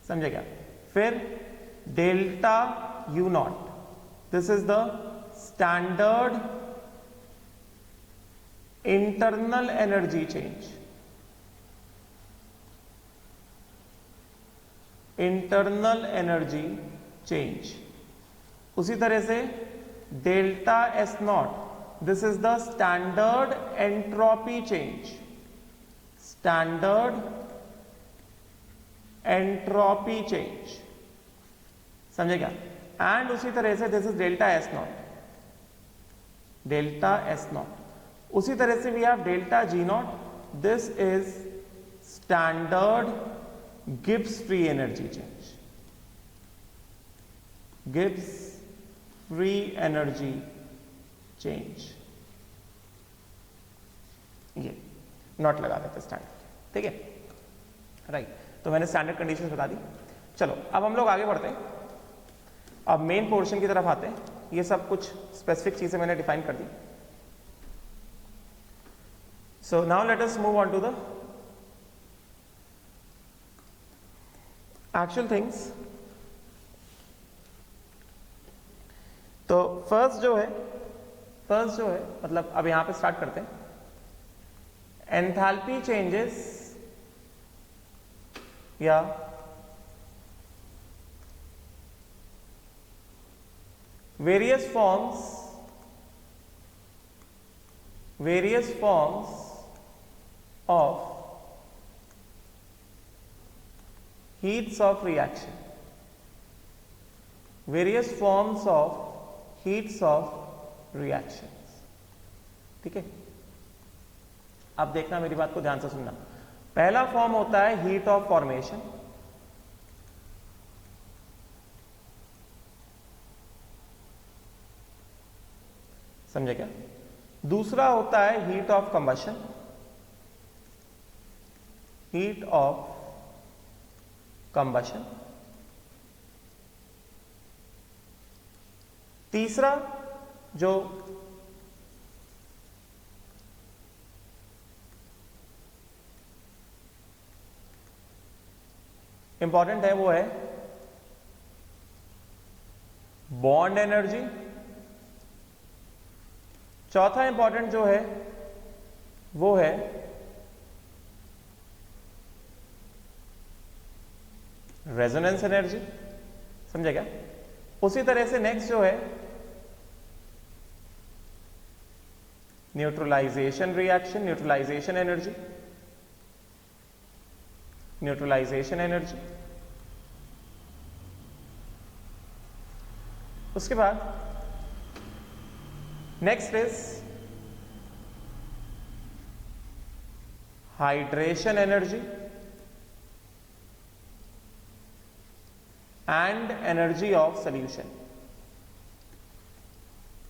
समझे क्या? फिर delta U not, this is the standard internal energy change, internal energy change. उसी तरह से delta S not, this is the standard entropy change, standard entropy change. समझे क्या? एंड उसी तरह से this is delta S not, delta S not. उसी तरह से we have delta G not, this is standard Gibbs free energy change, Gibbs free energy change. ये नॉट लगा देते स्टैंडर्ड, ठीक है, राइट। तो मैंने स्टैंडर्ड कंडीशंस बता दी। चलो अब हम लोग आगे बढ़ते हैं, अब मेन पोर्शन की तरफ आते हैं। ये सब कुछ स्पेसिफिक चीजें मैंने डिफाइन कर दी। So now let us move on to the actual things. तो फर्स्ट जो है मतलब अब यहां पे स्टार्ट करते हैं। एंथैल्पी चेंजेस या various forms of heats of reaction, various forms of heats of reactions। ठीक है, अब देखना, मेरी बात को ध्यान से सुनना। पहला फॉर्म होता है हीट ऑफ फॉर्मेशन, समझे क्या? दूसरा होता है heat of combustion, heat of combustion. तीसरा जो इंपॉर्टेंट है वो है बॉन्ड एनर्जी। चौथा इंपॉर्टेंट जो है वो है रेजोनेंस एनर्जी, समझे क्या? उसी तरह से नेक्स्ट जो है neutralisation reaction, neutralisation energy, neutralisation energy. उसके बाद next is hydration energy and energy of solution,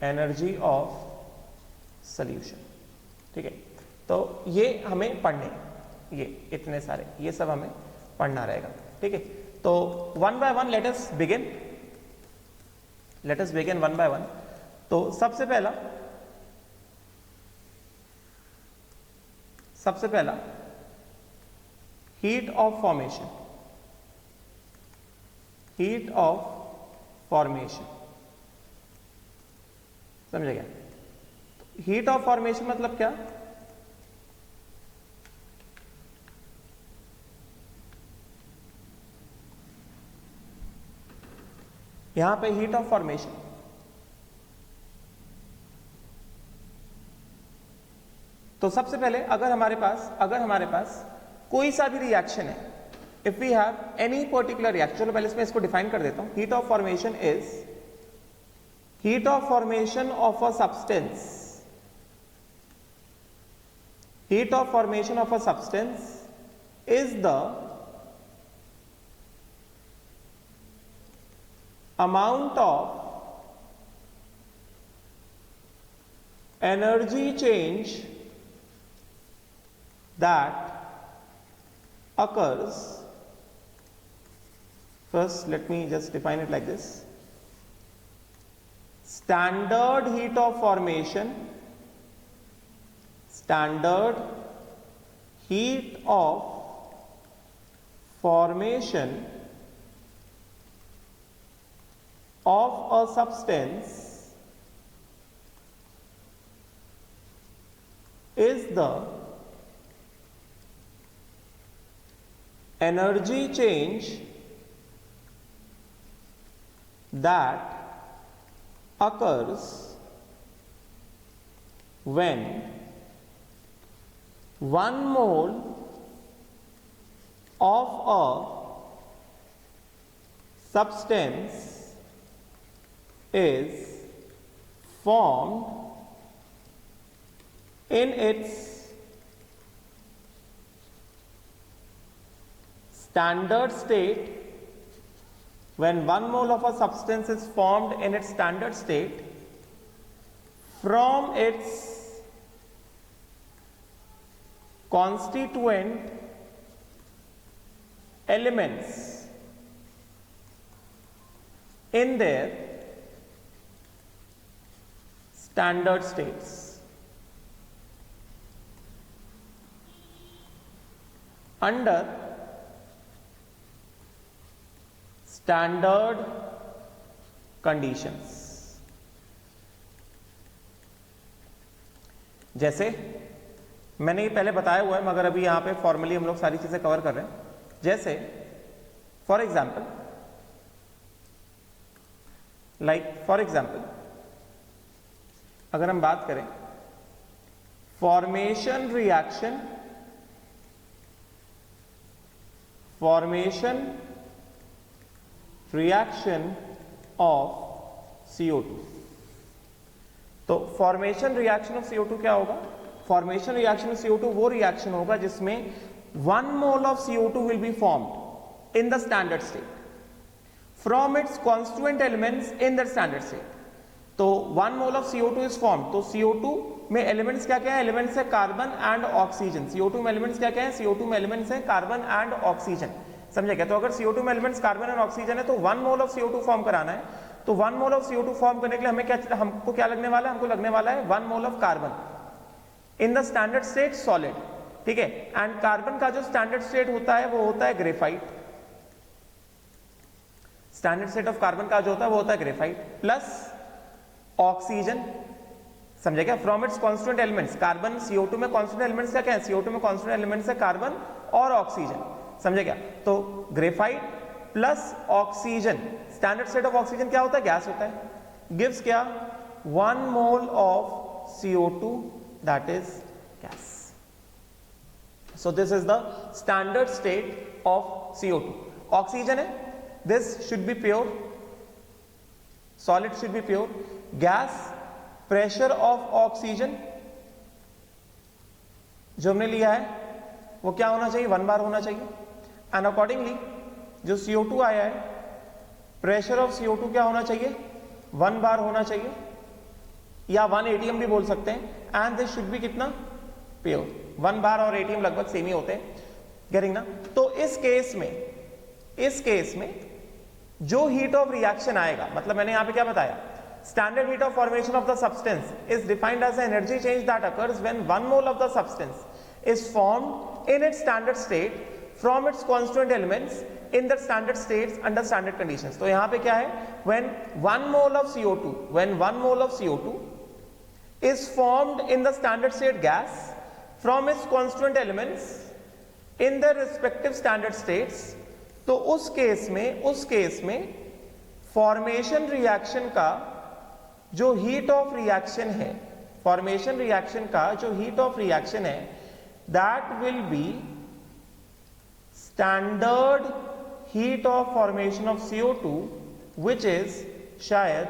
energy of solution. ठीक है, तो ये हमें पढ़ने, ये इतने सारे, ये सब हमें पढ़ना रहेगा। ठीक है, तो one by one let us begin one by one. तो सबसे पहला heat of formation, heat of formation, समझे क्या? हीट ऑफ फॉर्मेशन मतलब क्या? यहां पे हीट ऑफ फॉर्मेशन तो सबसे पहले अगर हमारे पास कोई सा भी रिएक्शन है, if we have any particular reaction, चलो पहले इसमें इसको डिफाइन कर देता हूं. Heat of formation is heat of formation of a substance. Heat of formation of a substance is the amount of energy change that occurs. First, let me just define it like this. Standard heat of formation, standard heat of formation of a substance is the energy change that occurs when 1 mole of a substance is formed in its standard state. When 1 mole of a substance is formed in its standard state from its constituent elements in their standard states. Under standard conditions. जैसे मैंने ये पहले बताया हुआ है, मगर अभी यहां पे फॉर्मली हम लोग सारी चीजें कवर कर रहे हैं. जैसे फॉर एग्जाम्पल अगर हम बात करें फॉर्मेशन रिएक्शन ऑफ CO2. तो फॉर्मेशन रिएक्शन ऑफ CO2 क्या होगा? फॉर्मेशन रिएक्शन ऑफ CO2 वो रिएक्शन होगा जिसमें 1 mole of CO2 will be formed in the standard state from its constituent elements in the standard state. तो 1 mole of CO2 is formed. तो CO2 में एलिमेंट्स क्या क्या है? एलिमेंट्स है कार्बन एंड ऑक्सीजन. CO2 में एलिमेंट्स क्या क्या है? CO2 में एलिमेंट्स है कार्बन एंड ऑक्सीजन. समझे क्या? तो अगर CO2 में एलिमेंट्स कार्बन एंड ऑक्सीजन है तो 1 mole of CO2 फॉर्म कराना है. तो 1 mole of CO2 फॉर्म करने के लिए हमको क्या लगने वाला है? हमको लगने वाला है 1 mole of carbon in the standard state solid. ठीक है. एंड कार्बन का जो स्टैंडर्ड स्टेट होता है वो होता है graphite. Standard state of carbon का जो होता है वो होता है ग्रेफाइट प्लस ऑक्सीजन. समझे क्या? From its constant elements. Carbon CO2 में कॉन्स्टेंट एलिमेंट्स क्या है? CO2 में कॉन्स्टेंट एलिमेंट्स है कार्बन और ऑक्सीजन. समझे क्या? तो graphite plus oxygen. Standard state of oxygen क्या होता है? गैस होता है. गिव्स क्या? 1 mole of CO2, that is gas. So this is the standard state of CO2. Oxygen है, this should be pure, solid should be pure. Gas, pressure of oxygen जो हमने लिया है वो क्या होना चाहिए? 1 bar होना चाहिए. And accordingly जो CO2 आया है, प्रेशर ऑफ CO2 क्या होना चाहिए? 1 bar होना चाहिए या 1 atm भी बोल सकते हैं. एंड दिस शुड बी कितना? प्योर. 1 bar और atm लगभग सेम ही होते हैं. गेटिंग ना? तो इस केस में जो हीट ऑफ रिएक्शन आएगा, मतलब मैंने यहां पे क्या बताया? Standard heat of formation of the substance is defined as energy change that occurs when 1 mole of the substance is formed in its standard state from its constituent elements in the standard states under standard conditions. तो यहां पे क्या है? when 1 mole of CO2 is formed in the standard state gas from its constituent elements in their respective standard states, तो उस केस में फॉर्मेशन रिएक्शन का जो हीट ऑफ रिएक्शन है, फॉर्मेशन रिएक्शन का जो हीट ऑफ रिएक्शन है that will B standard heat of formation of CO2 which is शायद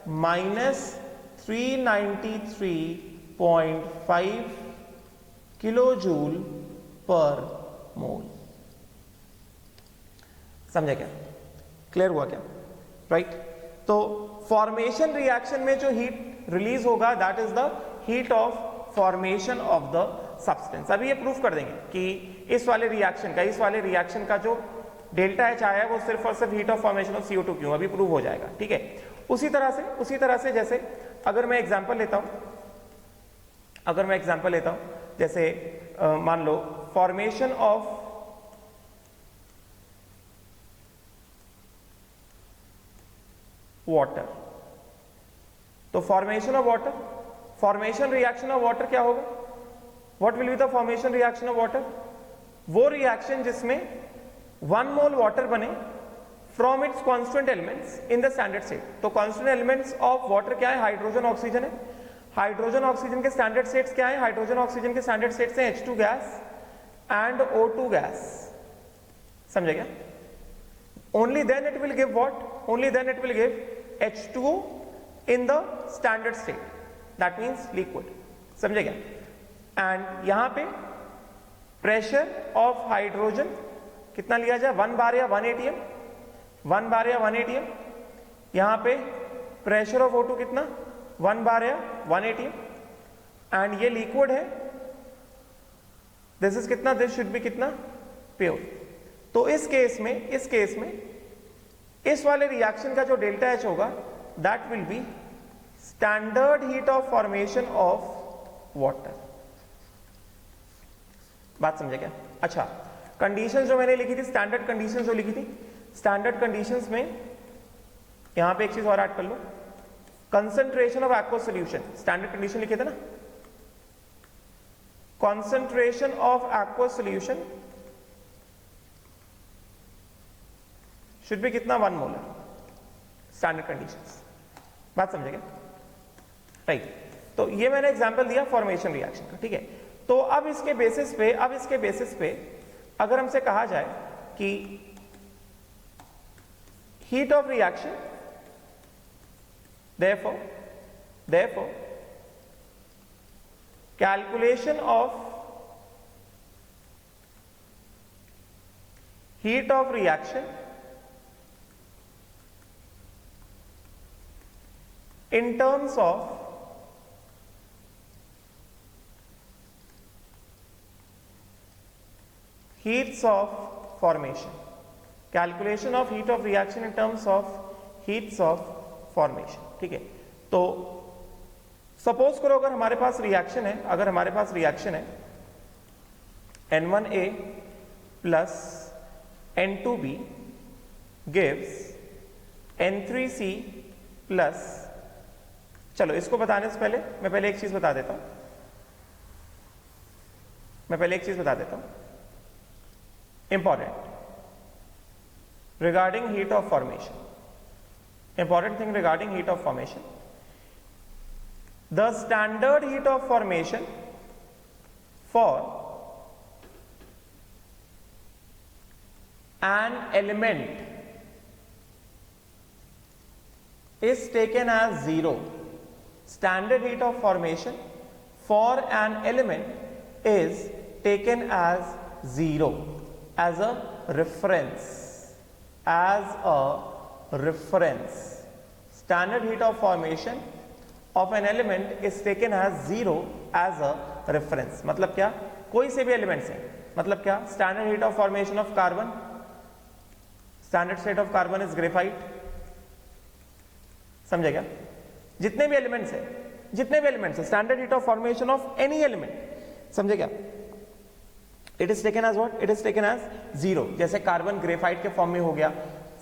-393.5 किलो जूल पर मोल। समझे क्या? क्लियर हुआ क्या? राइट तो फॉर्मेशन रिएक्शन में जो हीट रिलीज होगा that is the heat of formation of the substance. अभी ये प्रूफ कर देंगे कि इस वाले रिएक्शन का जो डेल्टा एच आया है वो सिर्फ और सिर्फ heat of formation of CO2 क्यों, अभी प्रूव हो जाएगा। ठीक है, उसी तरह से जैसे अगर मैं एग्जांपल लेता हूं जैसे मान लो फॉर्मेशन ऑफ वाटर, तो फॉर्मेशन रिएक्शन ऑफ वाटर क्या होगा? What will be the formation reaction of water? वो रिएक्शन जिसमें 1 मोल वाटर बने from its constant elements in the standard state. तो कांस्टेंट एलिमेंट्स ऑफ वाटर क्या है? हाइड्रोजन ऑक्सीजन है। हाइड्रोजन ऑक्सीजन के स्टैंडर्ड स्टेट्स क्या है? हाइड्रोजन ऑक्सीजन के स्टैंडर्ड स्टेट्स हैं H2 gas and O2 gas. समझे क्या? Only then it will give what? Only then it will give H2O in the standard state. That means liquid. समझे क्या? And यहाँ पे pressure of hydrogen कितना लिया जाए? 1 बार या 1 atm? 1 बार या 1 atm। यहाँ पे pressure of O2 कितना? 1 बार या 1 atm। And ये liquid है। This is कितना? This should be कितना? Pure। तो इस केस में इस वाले रिएक्शन का जो डेल्टा एच होगा that will B standard heat of formation of water. बात समझे क्या? अच्छा, कंडीशंस जो मैंने लिखी थी, स्टैंडर्ड कंडीशंस जो लिखी थी, स्टैंडर्ड कंडीशंस में यहां पे एक चीज और ऐड कर लो, concentration of aqueous solution. Standard condition लिखे थे ना, concentration of aqueous solution should be कितना? 1 मोलर। Standard conditions. बात समझेगा? राइट, तो ये मैंने एग्जांपल दिया फॉर्मेशन रिएक्शन का। ठीक है, तो अब इसके बेसिस पे अगर हमसे कहा जाए कि heat of reaction, therefore calculation of heat of reaction in terms of heats of formation, calculation of heat of reaction in terms of heats of formation। ठीक है, तो सपोज करो अगर हमारे पास रिएक्शन है N1A plus N2B gives N3C plus, चलो इसको बताने से पहले मैं पहले एक चीज बता देता हूं, important regarding heat of formation, important thing regarding heat of formation, the standard heat of formation for an element is taken as 0. Standard heat of formation for an element is taken as 0 as a reference. Standard heat of formation of an element is taken as 0 as a reference. मतलब क्या? कोई से भी एलिमेंट्स है, मतलब क्या? Standard heat of formation of carbon, standard state of carbon is graphite. समझेगा? जितने भी एलिमेंट्स है, standard heat of formation of any element, समझेगा? It is taken as what? It is taken as 0। जैसे कार्बन ग्रेफाइट के फॉर्म में हो गया,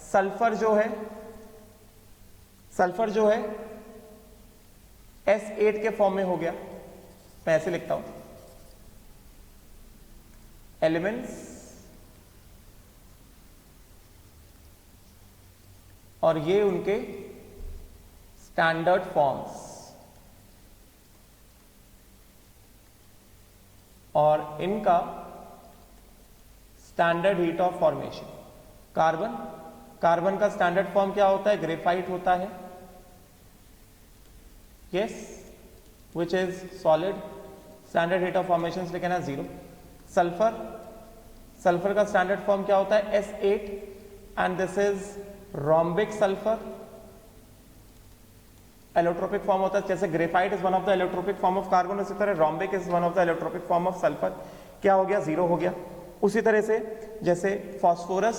सल्फर जो है S8 के फॉर्म में हो गया। मैं ऐसे लिखता हूं, एलिमेंट्स और ये उनके स्टैंडर्ड फॉर्म्स। और इनका standard heat of formation. Carbon, carbon का स्टैंडर्ड फॉर्म क्या होता है? ग्रेफाइट होता है, yes, which is solid, standard heat of formation लेकिन है 0। सल्फर, सल्फर का स्टैंडर्ड फॉर्म क्या होता है? S8 and this is rhombic sulphur. Allotropic form होता है, जैसे graphite is one of the allotropic form of carbon, उसी तरह rhombic is one of the allotropic form of sulphur. क्या हो गया? 0 हो गया। उसी तरह से जैसे फॉस्फोरस,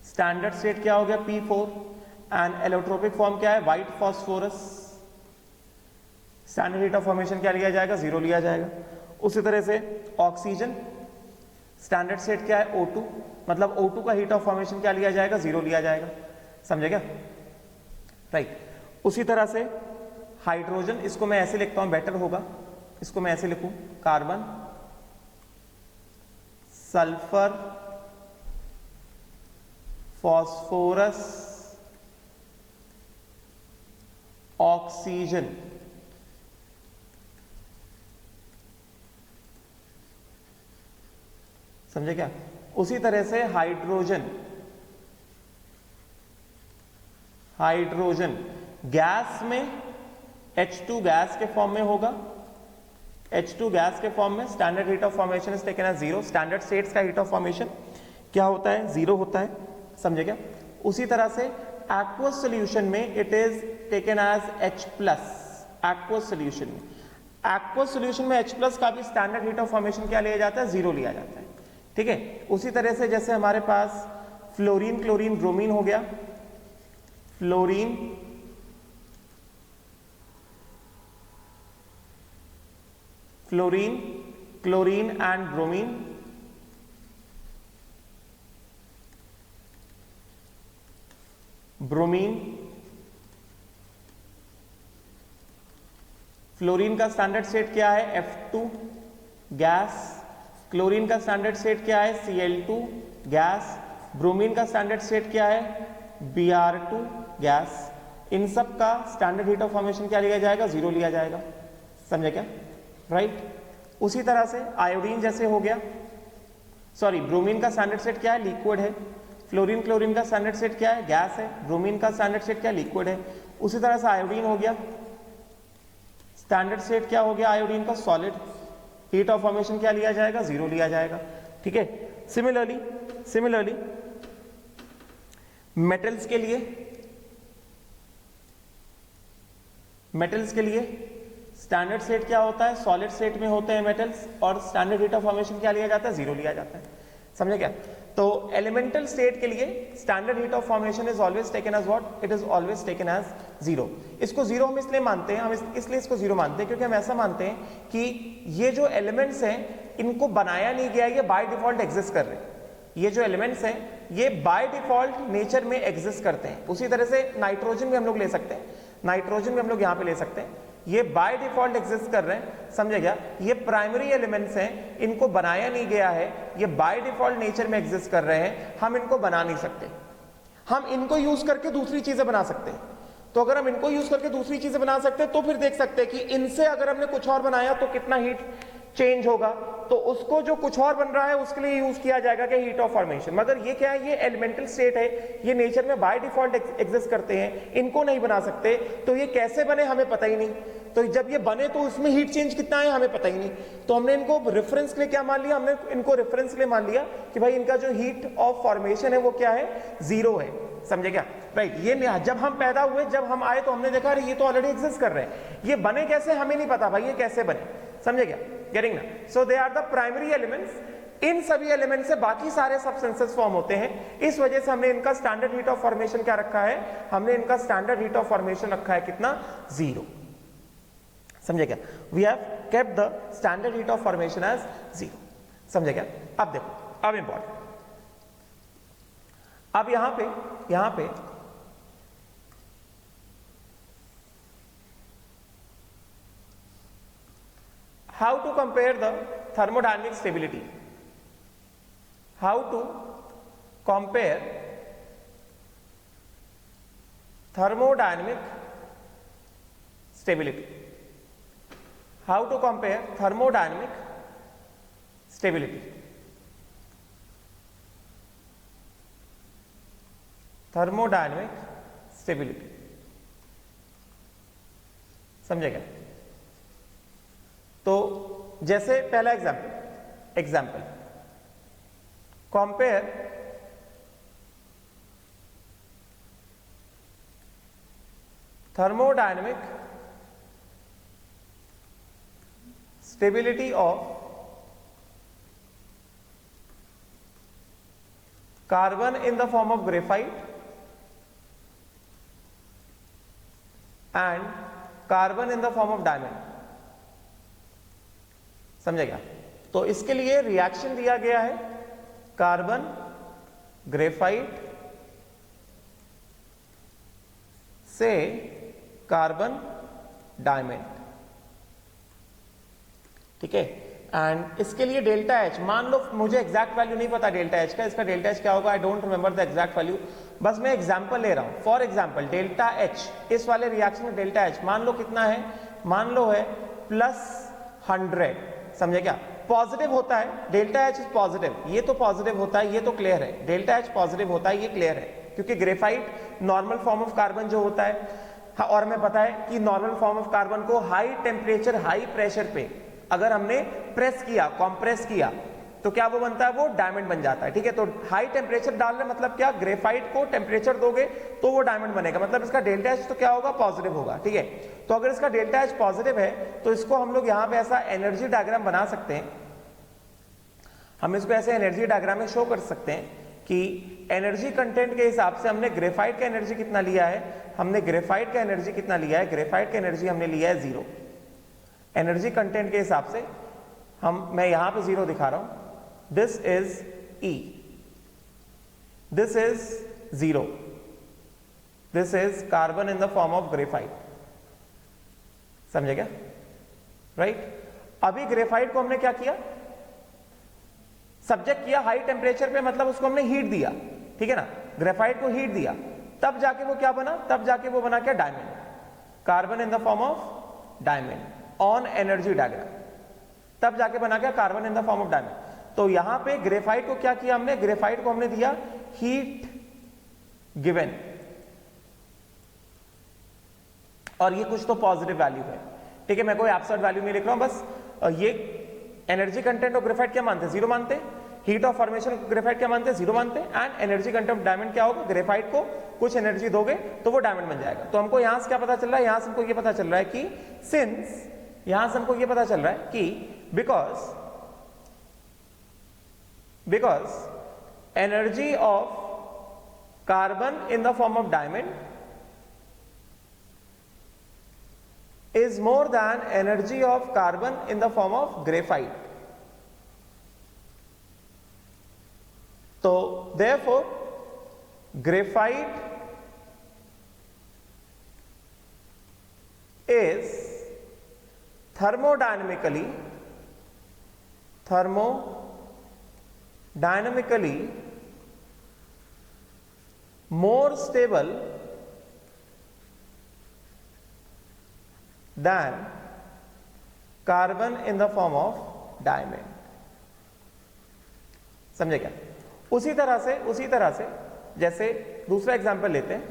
स्टैंडर्ड स्टेट क्या हो गया? P4 एंड एलोट्रोपिक फॉर्म क्या है? White phosphorus. Standard heat of formation क्या लिया जाएगा? 0 लिया जाएगा। उसी तरह से ऑक्सीजन, स्टैंडर्ड स्टेट क्या है? O2, मतलब O2 का हीट ऑफ फॉर्मेशन क्या लिया जाएगा? 0 लिया जाएगा। समझे क्या? राइट। उसी तरह से हाइड्रोजन, इसको मैं ऐसे लिखता हूं, बेटर होगा, इसको मैं ऐसे लिखूं, कार्बन, सल्फर, फॉस्फोरस, ऑक्सीजन। समझे क्या? उसी तरह से हाइड्रोजन, हाइड्रोजन गैस में H2 गैस के फॉर्म में होगा, H2 गैस के फॉर्म में standard heat of formation is taken as 0। Standard states का हीट ऑफ फॉर्मेशन क्या होता है? 0 होता है। समझे क्या? उसी तरह से एक्वस सॉल्यूशन में it is taken as H+। Aqueous solution में, एक्वस सॉल्यूशन में H+ का भी स्टैंडर्ड हीट ऑफ फॉर्मेशन क्या लिया जाता है? 0 लिया जाता है। ठीक है। उसी तरह से जैसे हमारे पास फ्लोरीन, क्लोरीन, ब्रोमीन हो गया, fluorine, fluorine, chlorine and bromine, bromine. Fluorine का स्टैंडर्ड स्टेट क्या है? F2 gas. क्लोरीन का स्टैंडर्ड स्टेट क्या है? Cl2 gas. ब्रोमीन का स्टैंडर्ड स्टेट क्या है? Br2 gas. इन सब का स्टैंडर्ड हीट ऑफ फॉर्मेशन क्या लिया जाएगा? 0 लिया जाएगा। समझे क्या? राइट। उसी तरह से आयोडीन जैसे हो गया, सॉरी, ब्रोमीन का स्टैंडर्ड स्टेट क्या है? लिक्विड है। फ्लोरीन, क्लोरीन का स्टैंडर्ड स्टेट क्या है? गैस है। ब्रोमीन का स्टैंडर्ड स्टेट क्या है? लिक्विड है। उसी तरह से आयोडीन हो गया, स्टैंडर्ड स्टेट क्या हो गया आयोडीन का? सॉलिड। हीट ऑफ फॉर्मेशन क्या लिया जाएगा? 0 लिया जाएगा। ठीक है। सिमिलरली मेटल्स के लिए, मेटल्स के लिए स्टैंडर्ड स्टेट क्या होता है? सॉलिड स्टेट में होते हैं मेटल्स, और स्टैंडर्ड हीट ऑफ फॉर्मेशन क्या लिया जाता है? 0 लिया जाता है। समझे क्या? तो एलिमेंटल स्टेट के लिए standard heat of formation is always taken as what? It is always taken as 0। इसको 0 हम इसलिए मानते हैं, हम इसलिए इसको 0 मानते हैं क्योंकि हम ऐसा मानते हैं कि ये जो एलिमेंट्स हैं इनको बनाया नहीं गया, ये बाय डिफॉल्ट एग्जिस्ट कर रहे हैं। ये जो एलिमेंट्स हैं ये बाय डिफॉल्ट नेचर में एग्जिस्ट करते हैं। उसी तरह से नाइट्रोजन भी हम लोग ले सकते हैं, नाइट्रोजन भी हम लोग यहाँ पे ले सकते हैं, ये बाय डिफॉल्ट एग्जिस्ट कर रहे हैं। समझे क्या? ये प्राइमरी एलिमेंट्स हैं, इनको बनाया नहीं गया है, ये बाय डिफॉल्ट नेचर में एग्जिस्ट कर रहे हैं, हम इनको बना नहीं सकते। हम इनको यूज करके दूसरी चीजें बना सकते हैं। तो अगर हम इनको यूज करके दूसरी चीजें बना सकते हैं तो फिर देख सकते हैं कि इनसे अगर हमने कुछ और बनाया तो कितना हीट चेंज होगा, तो उसको जो कुछ और बन रहा है उसके लिए यूज किया जाएगा कि हीट ऑफ फॉर्मेशन। मगर ये क्या है? ये एलिमेंटल स्टेट है, ये नेचर में बाय डिफॉल्ट एग्जिस्ट करते हैं, इनको नहीं बना सकते। तो ये कैसे बने हमें पता ही नहीं। तो जब ये बने तो उसमें हीट चेंज कितना है हमें पता ही नहीं। तो हमने इनको रेफरेंस के लिए क्या मान लिया? हमने इनको रेफरेंस के लिए मान लिया कि भाई इनका जो हीट ऑफ फॉर्मेशन है वो क्या है? 0 है। समझे क्या? राइट। ये जब हम पैदा हुए, जब हम आए तो हमने देखा अरे ये तो ऑलरेडी एग्जिस्ट कर रहे हैं, ये बने कैसे हमें नहीं पता भाई, ये कैसे बने। समझे क्या? गेटिंग ना? So they are the primary elements. इन सभी एलिमेंट से बाकी सारे सब्सटेंसेस फॉर्म होते हैं। इस वजह से हमने इनका स्टैंडर्ड हीट ऑफ फॉर्मेशन क्या रखा है? हमने इनका स्टैंडर्ड हीट ऑफ फॉर्मेशन रखा है कितना? 0। समझे क्या? We have kept the standard heat of formation as 0। समझे क्या? अब देखो, अब इंपॉर्टेंट, अब यहां पे how to compare the thermodynamic stability, how to compare thermodynamic stability, how to compare thermodynamic stability, thermodynamic stability, समझेगा? तो जैसे पहला example compare thermodynamic stability of carbon in the form of graphite and carbon in the form of diamond, समझेगा? तो इसके लिए रिएक्शन दिया गया है कार्बन ग्रेफाइट से कार्बन डायमंड, ठीक है? एंड इसके लिए डेल्टा एच, मान लो मुझे एग्जैक्ट वैल्यू नहीं पता डेल्टा एच का, इसका डेल्टा एच क्या होगा, I don't remember the exact value, बस मैं एग्जांपल ले रहा हूं। फॉर एग्जांपल डेल्टा एच, इस वाले रिएक्शन में डेल्टा एच मान लो कितना है, मान लो है +100, समझे क्या? पॉजिटिव होता है, डेल्टा एच इज पॉजिटिव, ये तो पॉजिटिव होता है, ये तो क्लियर है, डेल्टा एच पॉजिटिव होता है, ये क्लियर है, क्योंकि graphite normal form of carbon जो होता है, हाँ, और हमें पता है कि नॉर्मल फॉर्म ऑफ कार्बन को हाई टेम्परेचर हाई प्रेशर पे अगर हमने प्रेस किया, कॉम्प्रेस किया, तो क्या वो बनता है, वो डायमंड बन जाता है, ठीक है? तो हाई टेम्परेचर डाल रहे मतलब क्या, ग्रेफाइट को टेम्परेचर दोगे तो वो डायमंड बनेगा, मतलब इसका डेल्टा एच तो क्या होगा, पॉजिटिव होगा, ठीक है? तो अगर इसका डेल्टा एच पॉजिटिव है तो इसको हम लोग यहां पे ऐसा एनर्जी डायग्राम बना सकते हैं, हम इसको ऐसे एनर्जी डायग्राम में शो कर सकते हैं कि एनर्जी कंटेंट के हिसाब से हमने ग्रेफाइट का एनर्जी कितना लिया है, हमने ग्रेफाइट का एनर्जी कितना लिया है, ग्रेफाइट का एनर्जी हमने लिया है 0, एनर्जी कंटेंट के हिसाब से मैं यहां पे 0 दिखा रहा हूं, this is E, this is 0, this is carbon in the form of graphite, समझे क्या? राइट? अभी ग्रेफाइट को हमने क्या किया, सब्जेक्ट किया हाई टेम्परेचर पे, मतलब उसको हमने हीट दिया, ठीक है ना? ग्रेफाइट को हीट दिया, तब जाके वो क्या बना, तब जाके वो बना क्या, diamond, carbon in the form of diamond on energy diagram, तब जाके बना क्या, carbon in the form of diamond. तो यहां पे ग्रेफाइट को क्या किया हमने, ग्रेफाइट को हमने दिया हीट गिवन, और ये कुछ तो पॉजिटिव वैल्यू है, ठीक है? मैं कोई एब्सोल्यूट वैल्यू नहीं लिख रहा हूं, बस ये एनर्जी कंटेंट ऑफ ग्रेफाइट क्या मानते हैं, 0 मानते हैं, heat of formation of graphite क्या मानते हैं, 0 मानते हैं, and energy content of diamond क्या होगा, ग्रेफाइट को कुछ एनर्जी दोगे तो वो डायमंड बन जाएगा। तो हमको यहां से क्या पता चल रहा है, यहां से हमको ये पता चल रहा है कि सिंस, यहां से हमको ये पता चल रहा है कि because energy of carbon in the form of diamond is more than energy of carbon in the form of graphite. So therefore graphite is thermodynamically more stable than carbon in the form of diamond, समझे क्या? उसी तरह से जैसे दूसरा एग्जांपल लेते हैं,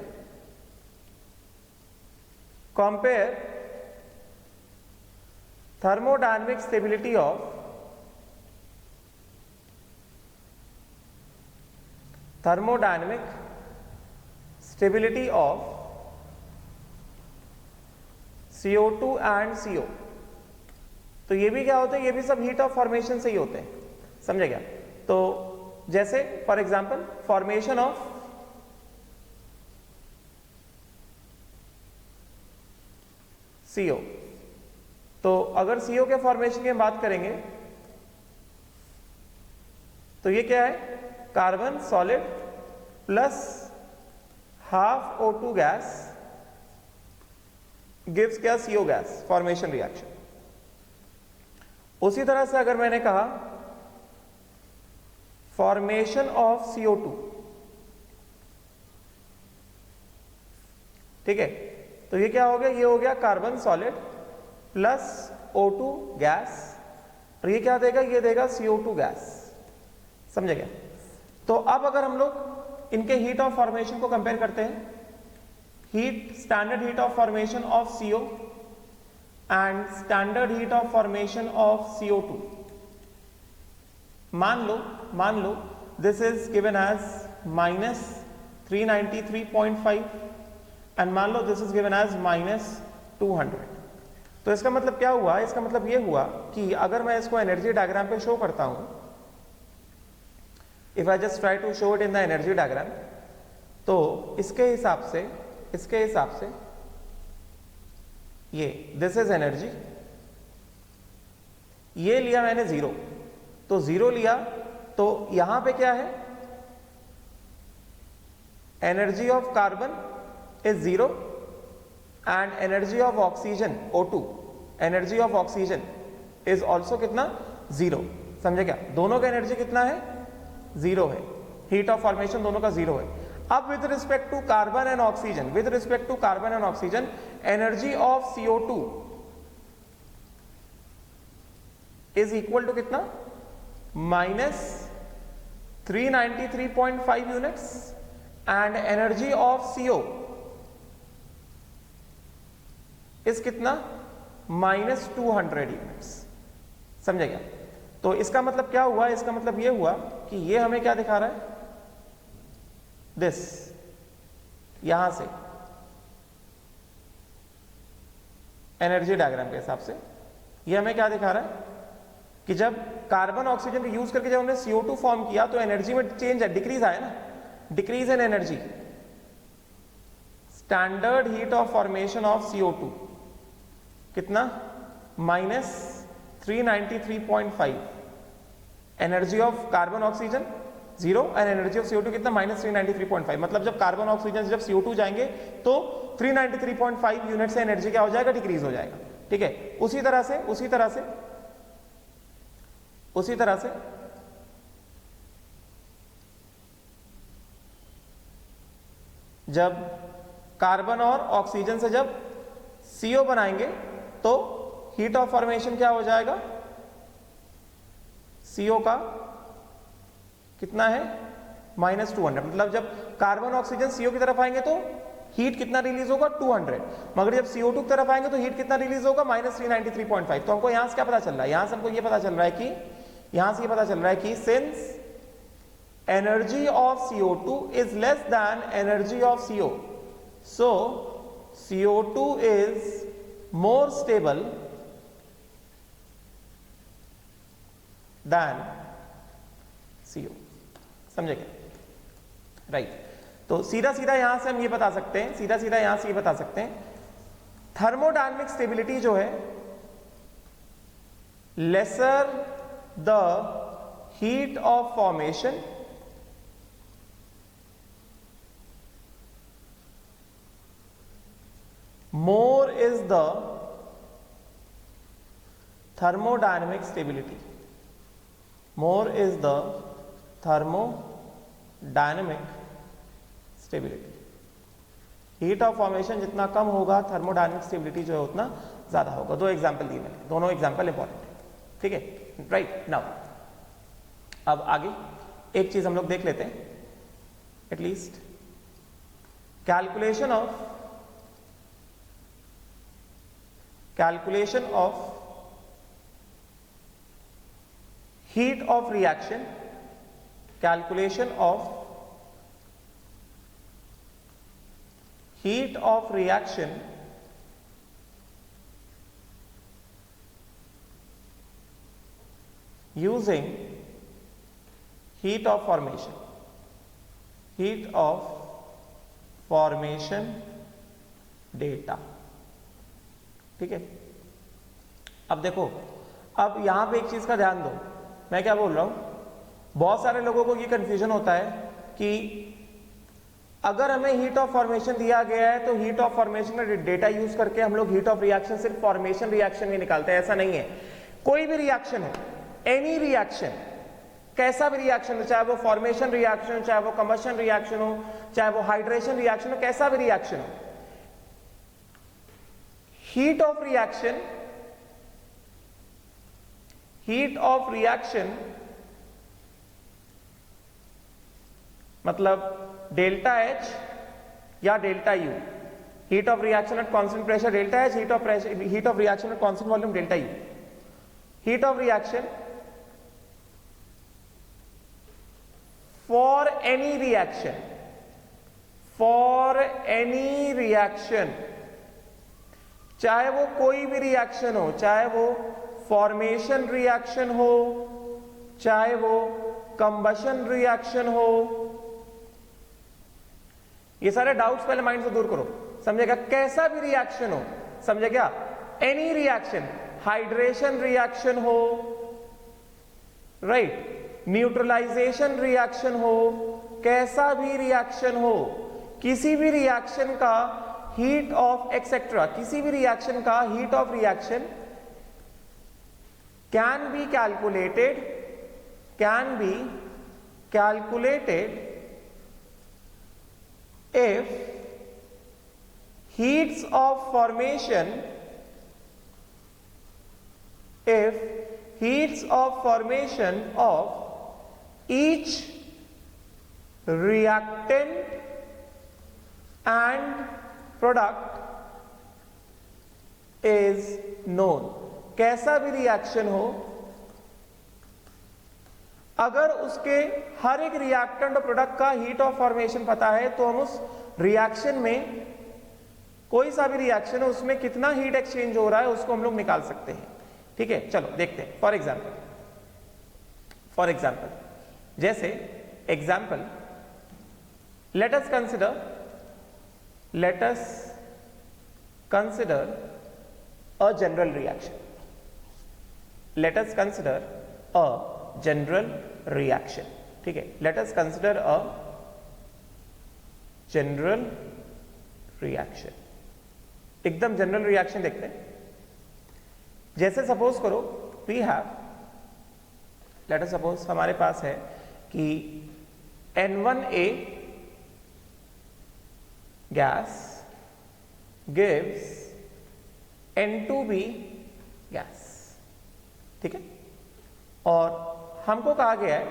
compare thermodynamic stability of CO2 and CO। तो ये भी क्या होते हैं, ये भी सब हीट ऑफ फॉर्मेशन से ही होते हैं, समझे क्या? तो जैसे for example formation of CO, तो अगर CO के फॉर्मेशन की बात करेंगे तो ये क्या है, carbon solid plus half O2 gas gives क्या, CO गैस, फॉर्मेशन रिएक्शन। उसी तरह से अगर मैंने कहा फॉर्मेशन ऑफ CO2, ठीक है? तो ये क्या हो गया, ये हो गया carbon solid plus O2 gas और ये क्या देगा, ये देगा CO2 गैस, समझे क्या। तो अब अगर हम लोग इनके हीट ऑफ फॉर्मेशन को कंपेयर करते हैं, heat standard heat of formation of CO and standard heat of formation of CO2, मान लो this is given as -393.5 and मान लो दिस इज गिवन एज -200। तो इसका मतलब क्या हुआ, इसका मतलब ये हुआ कि अगर मैं इसको एनर्जी डायग्राम पे शो करता हूं, if I just try to show it in the energy diagram, तो इसके हिसाब से ये दिस इज एनर्जी, ये लिया मैंने 0, तो 0 लिया, तो यहां पे क्या है, energy of carbon is 0 and energy of oxygen O2, energy of oxygen is also कितना, 0, समझे क्या। दोनों का एनर्जी कितना है, 0 है, हीट ऑफ फॉर्मेशन दोनों का 0 है। अब with respect to carbon and oxygen, energy of CO2 is equal to कितना, -393.5 units and energy of CO is कितना, -200 यूनिट्स, समझे क्या। तो इसका मतलब क्या हुआ, इसका मतलब ये हुआ कि ये हमें क्या दिखा रहा है, दिस, यहां से एनर्जी डायग्राम के हिसाब से ये हमें क्या दिखा रहा है कि जब कार्बन ऑक्सीजन को यूज करके जब हमने CO2 फॉर्म किया तो एनर्जी में चेंज है, डिक्रीज आया ना, decrease in energy. Standard heat of formation of CO2 कितना, -393.5, energy of carbon oxygen 0 and energy of CO2 कितना, -393.5। मतलब जब कार्बन ऑक्सीजन जब CO2 जाएंगे तो 393.5 यूनिट से एनर्जी क्या हो जाएगा, डिक्रीज हो जाएगा, ठीक है। उसी तरह से जब कार्बन और ऑक्सीजन से जब CO बनाएंगे तो हीट ऑफ फॉर्मेशन क्या हो जाएगा, CO का कितना है, -200। मतलब जब कार्बन ऑक्सीजन CO की तरफ आएंगे तो हीट कितना रिलीज होगा, 200, मगर जब CO2 की तरफ आएंगे तो हीट कितना रिलीज होगा, -393.5। तो हमको यहां से क्या पता चल रहा है, यहां से हमको ये पता चल रहा है कि since energy of CO2 is less than energy of CO, so CO2 is more stable than CO, समझे क्या, राइट। तो सीधा यहां से हम ये बता सकते हैं, थर्मोडायनेमिक स्टेबिलिटी जो है, lesser the heat of formation, more is the thermodynamic stability, heat of formation जितना कम होगा थर्मोडायनेमिक स्टेबिलिटी जो है उतना ज्यादा होगा। 2 एग्जांपल दिए मैंने, दोनों एग्जांपल इंपॉर्टेंट है, ठीक है, राइट। नाउ अब आगे एक चीज हम लोग देख लेते हैं, at least calculation of heat of reaction, using heat of formation data, ठीक है। अब देखो, अब यहां पे एक चीज का ध्यान दो, मैं क्या बोल रहा हूं, बहुत सारे लोगों को ये कंफ्यूजन होता है कि अगर हमें हीट ऑफ फॉर्मेशन दिया गया है तो हीट ऑफ फॉर्मेशन का डेटा यूज करके हम लोग हीट ऑफ रिएक्शन सिर्फ फॉर्मेशन रिएक्शन में निकालते हैं। ऐसा नहीं है, कोई भी रिएक्शन हो, एनी रिएक्शन, कैसा भी रिएक्शन हो, चाहे वो फॉर्मेशन रिएक्शन हो, चाहे वो कंबशन रिएक्शन हो, चाहे वो हाइड्रेशन रिएक्शन हो, कैसा भी रिएक्शन हो, हीट हीट ऑफ रिएक्शन मतलब डेल्टा एच या delta U, heat of reaction at constant pressure delta H, heat of reaction at constant volume delta U. Heat of reaction for any reaction, चाहे वो कोई भी रिएक्शन हो, चाहे वो फॉर्मेशन रिएक्शन हो, चाहे वो कंबशन रिएक्शन हो. ये सारे डाउट्स पहले माइंड से दूर करो, समझेगा? कैसा भी रिएक्शन हो, समझे क्या? एनी रिएक्शन, हाइड्रेशन रिएक्शन हो, राइट, न्यूट्रलाइजेशन रिएक्शन हो, कैसा भी रिएक्शन हो, किसी भी रिएक्शन का हीट ऑफ एक्सेट्रा, किसी भी रिएक्शन का heat of reaction can be calculated if heats of formation of each reactant and product is known. कैसा भी रिएक्शन हो, अगर उसके हर एक रिएक्टेंट और प्रोडक्ट का हीट ऑफ फॉर्मेशन पता है तो हम उस रिएक्शन में, कोई सा भी रिएक्शन है उसमें कितना हीट एक्सचेंज हो रहा है उसको हम लोग निकाल सकते हैं. ठीक है, चलो देखते हैं. फॉर एग्जाम्पल जैसे example let us consider a general reaction. ठीक है, let us consider a general reaction. एकदम जनरल रिएक्शन देखते हैं. जैसे सपोज करो let us suppose हमारे पास है कि N1A gas gives N2B gas. ठीक है, और हमको कहा गया है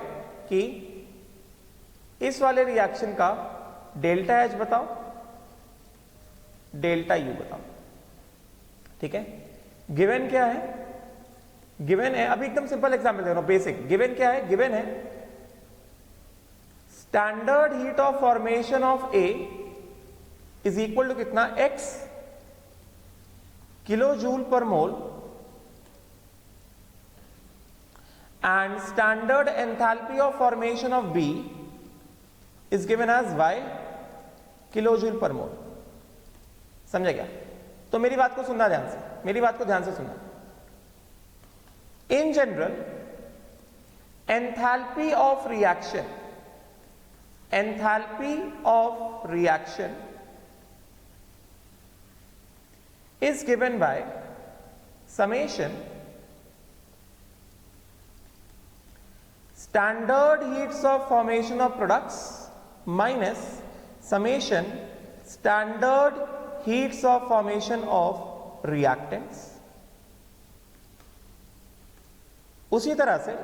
कि इस वाले रिएक्शन का डेल्टा एच बताओ, डेल्टा यू बताओ. ठीक है, गिवन क्या है? गिवन है, अभी एकदम सिंपल एग्जांपल दे रहा हूं, बेसिक. गिवन क्या है? गिवन है standard heat of formation of A is equal to कितना? x kilo joule per mole, and standard enthalpy of formation of B is given as y kilojoule पर मोल. समझे क्या? तो मेरी बात को सुनना ध्यान से, मेरी बात को ध्यान से सुनना. In general enthalpy of reaction is given by summation standard heats of formation of products minus summation standard heats of formation of reactants. उसी तरह से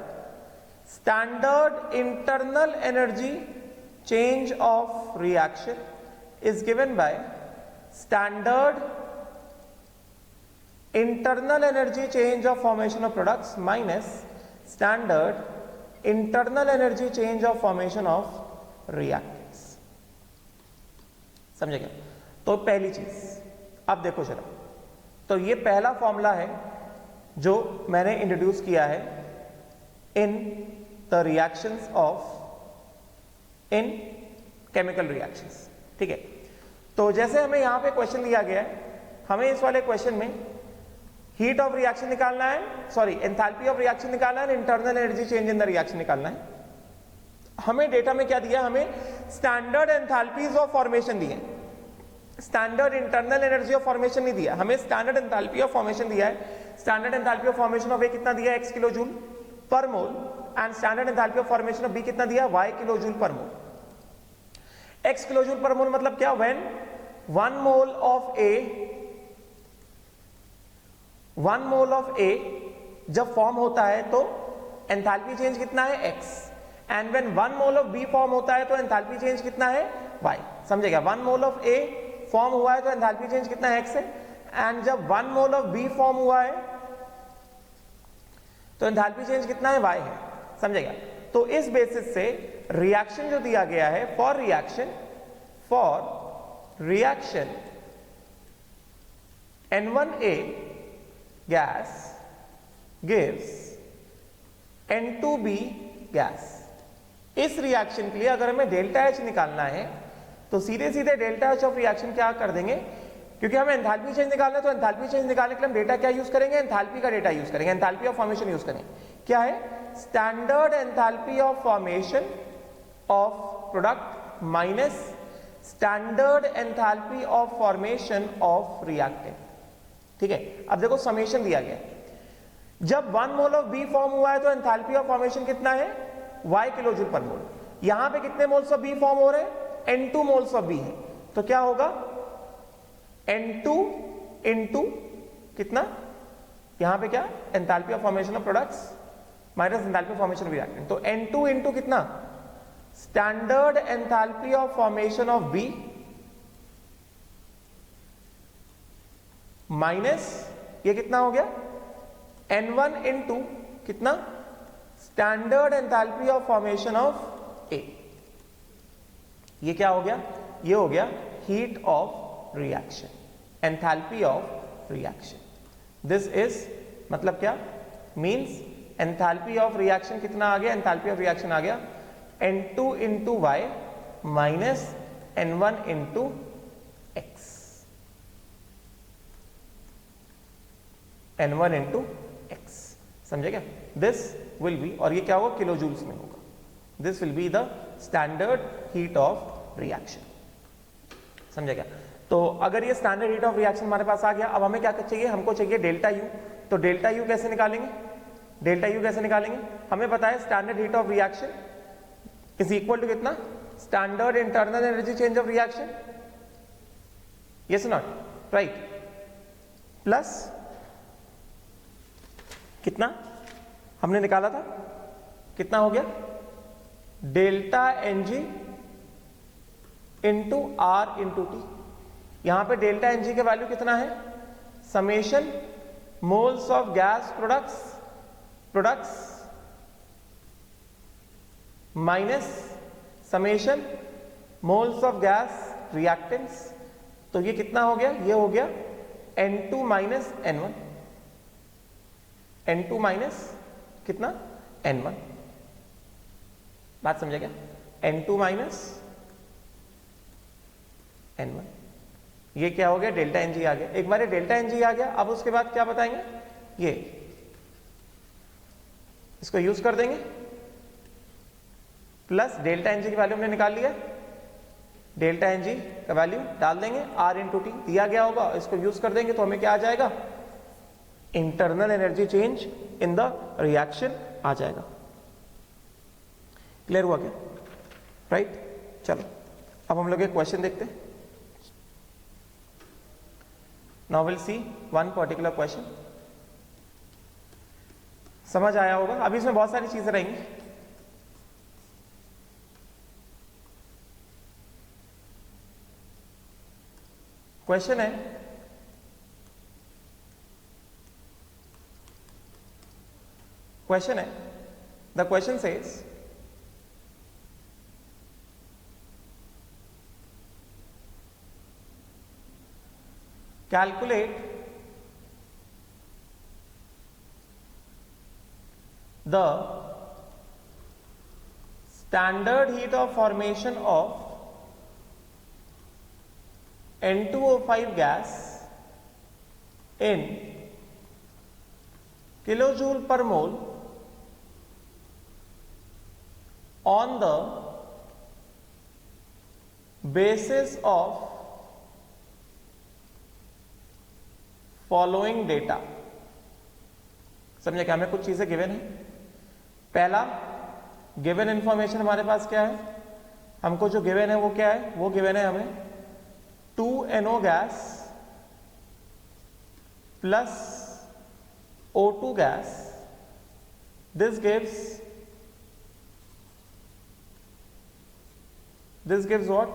standard internal energy change of reaction is given by standard internal energy change of formation of products minus standard internal energy change of formation of reactants. समझे क्या? तो पहली चीज अब देखो जरा, तो ये पहला फॉर्मूला है जो मैंने इंट्रोड्यूस किया है in the reactions of in chemical reactions. ठीक है, तो जैसे हमें यहां पे क्वेश्चन दिया गया है, हमें इस वाले क्वेश्चन में हीट ऑफ रिएक्शन निकालना है, सॉरी एंथैल्पी ऑफ रिएक्शन निकालना है, internal energy change in the reaction निकालना है. हमें डेटा में क्या दिया? हमें स्टैंडर्ड एंथैल्पीज ऑफ फॉर्मेशन दिए, standard internal energy of formation नहीं दिया. हमें स्टैंडर्ड एंथैल्पी ऑफ फॉर्मेशन दिया है. Standard enthalpy of formation of A कितना दिया? x kilo joule per mole. And standard enthalpy of formation of B कितना दिया? y किलो जूल पर मोल. x किलो जूल पर मोल मतलब क्या? व्हेन 1 मोल ऑफ A जब फॉर्म होता है तो एंथैल्पी चेंज कितना है x, and when 1 mole of B form होता है तो एंथैल्पी चेंज कितना है y, समझेगा। 1 मोल ऑफ A फॉर्म हुआ है तो एंथैल्पी चेंज कितना है x है, एंड जब 1 मोल ऑफ B फॉर्म हुआ है तो एंथैल्पी चेंज कितना है y है, समझेगा। तो इस बेसिस से रिएक्शन जो दिया गया है, for reaction N1A gas gives N2B gas, इस रिएक्शन के लिए अगर हमें डेल्टा H निकालना है तो सीधे सीधे डेल्टा H ऑफ रिएक्शन क्या कर देंगे, क्योंकि हमें एंथैल्पी चेंज निकालना है तो एंथैल्पी चेंज निकालने के लिए हम डेटा क्या यूज करेंगे, एंथैल्पी का डेटा यूज करेंगे, एंथैल्पी ऑफ फॉर्मेशन यूज करेंगे। क्या है, standard enthalpy of formation of product minus standard enthalpy of formation of reactant. ठीक है, अब देखो समेशन दिया गया, जब 1 मोल ऑफ B फॉर्म हुआ है तो एंथैल्पी ऑफ फॉर्मेशन कितना है y किलो जूल पर मोल। यहां पे कितने मोल्स ऑफ B फॉर्म हो रहे हैं, N2 मोल्स ऑफ B है, तो क्या होगा N2 इंटू कितना, यहां पे क्या, enthalpy of formation of products minus enthalpy of formation of reactant, तो N2 इंटू कितना, standard enthalpy of formation of B minus ये कितना हो गया N1 इंटू कितना, standard enthalpy of formation of A। ये क्या हो गया, ये हो गया heat of reaction, enthalpy of reaction. This is मतलब क्या, मींस एंथैल्पी ऑफ रिएक्शन कितना आ गया, एंथैल्पी ऑफ रिएक्शन आ गया N2 into y minus N1 into x, N1 into x, समझे क्या। दिस विल बी, और ये क्या होगा, किलो जूल्स में होगा, this will be the standard heat of reaction, समझे क्या। तो अगर ये स्टैंडर्ड हीट ऑफ रिएक्शन हमारे पास आ गया, अब हमें क्या चाहिए, हमको चाहिए डेल्टा यू। तो डेल्टा यू कैसे निकालेंगे, डेल्टा यू कैसे निकालेंगे, हमें पता है standard heat of reaction is equal to कितना, standard internal energy change of reaction, yes naught, right, plus कितना हमने निकाला था, कितना हो गया, delta n g into R into T. यहां पे डेल्टा एनजी के वैल्यू कितना है, summation moles of gas products minus summation moles of gas reactants. तो ये कितना हो गया, ये हो गया N2 minus N1, N2 minus कितना N1, बात समझे क्या, N2 माइनस N1, ये क्या हो गया, डेल्टा एनजी आ गया। एक बार ये डेल्टा एनजी आ गया, अब उसके बाद क्या बताएंगे, ये इसको यूज कर देंगे, प्लस डेल्टा एनजी की वैल्यू हमने निकाल लिया, डेल्टा एनजी का वैल्यू डाल देंगे, आर इंटू टी दिया गया होगा, इसको यूज कर देंगे तो हमें क्या आ जाएगा, internal energy change in the reaction आ जाएगा। क्लियर हुआ क्या, राइट। चलो अब हम लोग एक क्वेश्चन देखते हैं। Now we'll see one particular question. समझ आया होगा, अभी इसमें बहुत सारी चीजें रहेंगी। क्वेश्चन है, the question says calculate the standard heat of formation of N2O5 gas in kilojoule per mole on the basis of following data. समझे क्या, हमें कुछ चीजें गिवन है। पहला गिवन इंफॉर्मेशन हमारे पास क्या है, हमको जो गिवन है वो क्या है, वो गिवन है हमें 2NO gas plus O2 gas this gives what?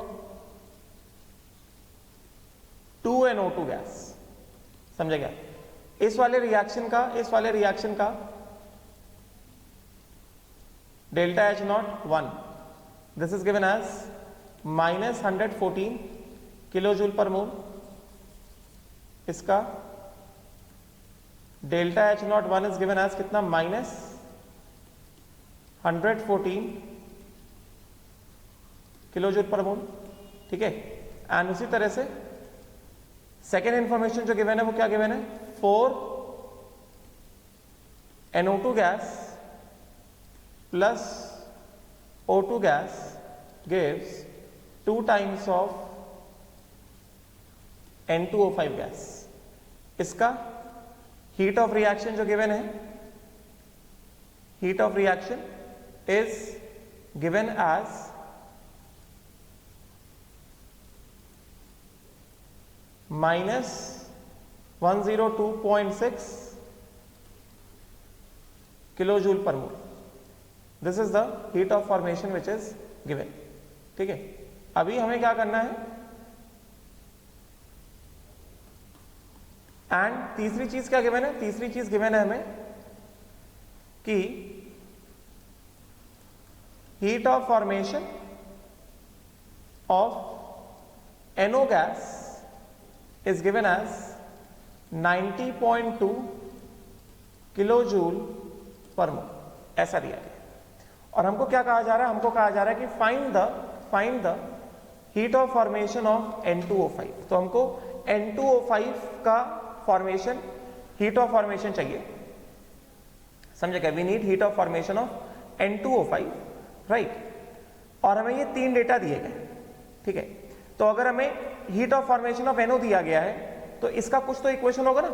2NO2 gas. समझे क्या? इस वाले रिएक्शन का delta H naught 1, this is given as -114 kilo joule per mole. इसका delta H naught 1 is given as कितना? -114 किलो जूल पर मोल। ठीक है, एंड उसी तरह से सेकेंड इंफॉर्मेशन जो गिवन है वो क्या गिवन है? 4NO2 gas plus O2 gas gives 2 times of N2O5 gas. इसका हीट ऑफ रिएक्शन जो गिवन है, heat of reaction is given as -102.6 kilo joule per mole. This is the heat of formation which is given. ठीक है, अभी हमें क्या करना है, एंड तीसरी चीज क्या गिवन है? तीसरी चीज गिवन है हमें कि heat of formation of NO gas is given as 90.2 kilo joule per mole, ऐसा दिया गया। और हमको क्या कहा जा रहा है? हमको कहा जा रहा है कि find the heat of formation of N2O5। तो हमको N2O5 का फॉर्मेशन, हीट ऑफ फॉर्मेशन चाहिए। समझे क्या? We need heat of formation of N2O5, right. और हमें ये 3 डेटा दिए गए। ठीक है, तो अगर हमें heat of formation of NO दिया गया है तो इसका कुछ तो इक्वेशन होगा ना।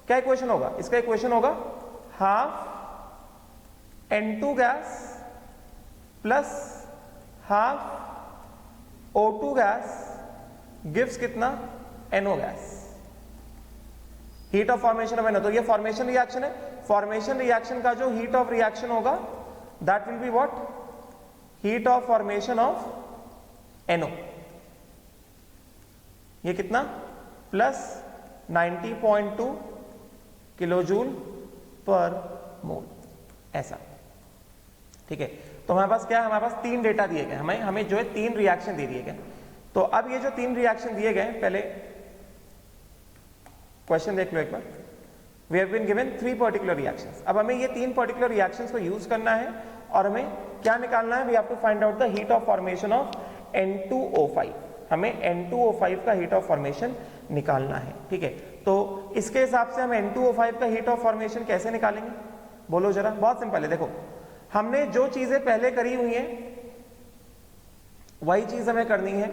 क्या इक्वेशन होगा? इसका इक्वेशन होगा half N2 gas plus half O2 gas gives कितना? NO gas. Heat of formation of NO, तो ये फॉर्मेशन रिएक्शन है। फॉर्मेशन रिएक्शन का जो हीट ऑफ रिएक्शन होगा that will be what? Heat of formation of NO। ये कितना? Plus 90.2 kilo joule per mole, ऐसा। ठीक है, तो हमारे पास क्या है? हमारे पास 3 डेटा दिए गए, हमें जो है 3 रिएक्शन दे दिए गए। तो अब ये जो 3 रिएक्शन दिए गए, पहले क्वेश्चन देख लो एक बार। We have been given 3 particular reactions. अब हमें ये 3 पर्टिकुलर रिएक्शंस को यूज करना है और हमें क्या निकालना है? We have to find out the heat of formation of N2O5। हमें N2O5 का हीट ऑफ फॉर्मेशन निकालना है। ठीक है, तो इसके हिसाब से हम N2O5 का हीट ऑफ फॉर्मेशन कैसे निकालेंगे? बोलो जरा। बहुत सिंपल है, देखो हमने जो चीजें पहले करी हुई हैं वही चीज हमें करनी है,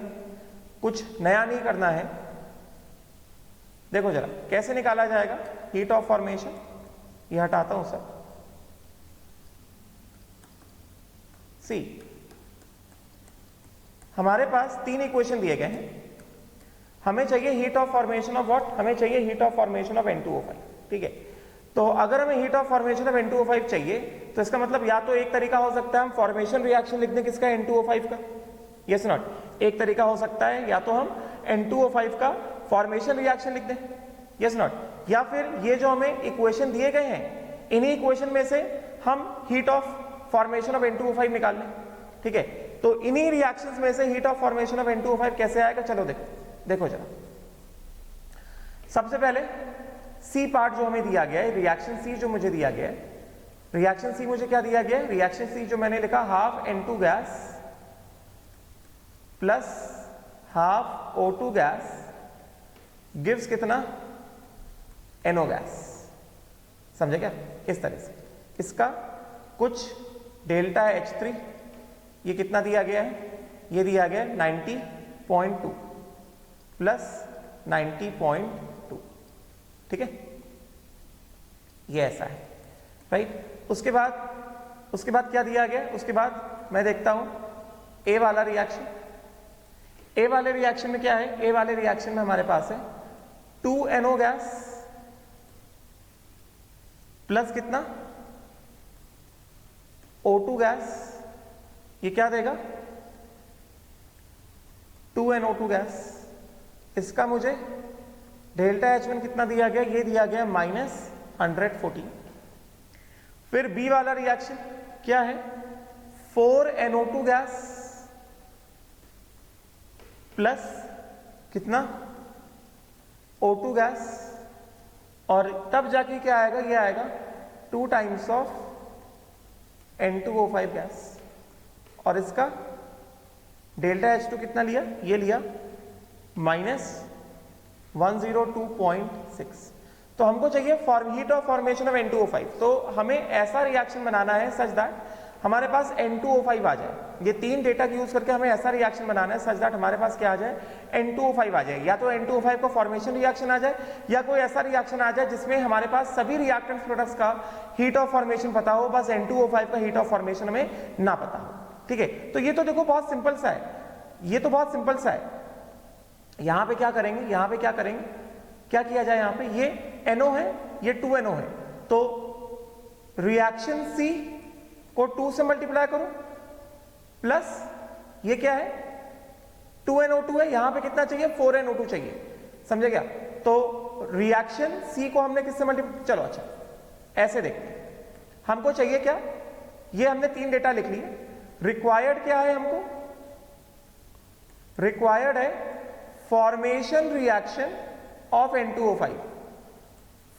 कुछ नया नहीं करना है। देखो जरा कैसे निकाला जाएगा हीट ऑफ फॉर्मेशन। ये हटाता हूं सब। सी, हमारे पास 3 इक्वेशन दिए गए हैं। हमें चाहिए heat of formation of what? हमें चाहिए heat of formation of N2O5। ठीक है, तो अगर हमें heat of formation of N2O5 चाहिए तो इसका मतलब या तो एक तरीका हो सकता है हम फॉर्मेशन रिएक्शन लिख दें किसका? N2O5 का। Yes not? एक तरीका हो सकता है या तो हम N2O5 का फॉर्मेशन रिएक्शन लिख दें। Yes not? या फिर ये जो हमें इक्वेशन दिए गए हैं इन्हीं इक्वेशन में से हम heat of formation of N2O5 निकाल लें। ठीक है, तो इन्हीं रिएक्शंस में से heat of formation of N2O5 कैसे आएगा? चलो देखो जरा। सबसे पहले सी पार्ट जो हमें दिया गया है, रिएक्शन सी जो मुझे दिया गया है, रिएक्शन सी मुझे क्या दिया गया है? रिएक्शन सी जो मैंने लिखा half N2 gas plus half O2 gas gives कितना? NO gas. समझे क्या? इस तरह से इसका कुछ डेल्टा H3 ये कितना दिया गया है? ये दिया गया है 90.2 प्लस 90.2। ठीक है, ये ऐसा है, राइट। उसके बाद क्या दिया गया? उसके बाद मैं देखता हूं ए वाला रिएक्शन। ए वाले रिएक्शन में क्या है? ए वाले रिएक्शन में हमारे पास है 2NO गैस प्लस कितना? O2 गैस, ये क्या देगा 2NO2 गैस। इसका मुझे डेल्टा H1 कितना दिया गया, ये दिया गया -140। फिर बी वाला रिएक्शन क्या है, 4NO2 गैस प्लस कितना O2 गैस, और तब जाके क्या आएगा, ये आएगा 2 टाइम्स ऑफ N2O5 गैस। और इसका डेल्टा H2 कितना लिया, ये लिया -102.6। तो हमको चाहिए heat of formation of N2O5। तो हमें ऐसा रिएक्शन बनाना है सच दैट हमारे पास N2O5 आ जाए। ये 3 डेटा का यूज करके हमें ऐसा रिएक्शन बनाना है सच दैट हमारे पास क्या आ जाए, N2O5 आ जाए। या तो N2O5 का फॉर्मेशन रिएक्शन आ जाए, या कोई ऐसा रिएक्शन आ जाए जिसमें हमारे पास सभी रिएक्टेंट प्रोडक्ट्स का हीट ऑफ फॉर्मेशन पता हो, बस N2O5 का हीट ऑफ फॉर्मेशन हमें ना पता हो। ठीक है, तो ये तो देखो बहुत सिंपल सा है, ये तो बहुत सिंपल सा है। यहां पे क्या करेंगे, यहां पे क्या करेंगे, क्या किया जाए, यहां पे ये NO है, ये 2NO है, तो रिएक्शन C को 2 से मल्टीप्लाई करो, प्लस ये क्या है 2NO2 है, यहां पे कितना चाहिए 4NO2 चाहिए, समझे क्या। तो रिएक्शन C को हमने किससे मल्टीप्लाई, चलो अच्छा ऐसे देखते हैं, हमको चाहिए क्या, ये हमने 3 डेटा लिख लिए। रिक्वायर्ड क्या है हमको, रिक्वायर्ड है formation reaction of N2O5,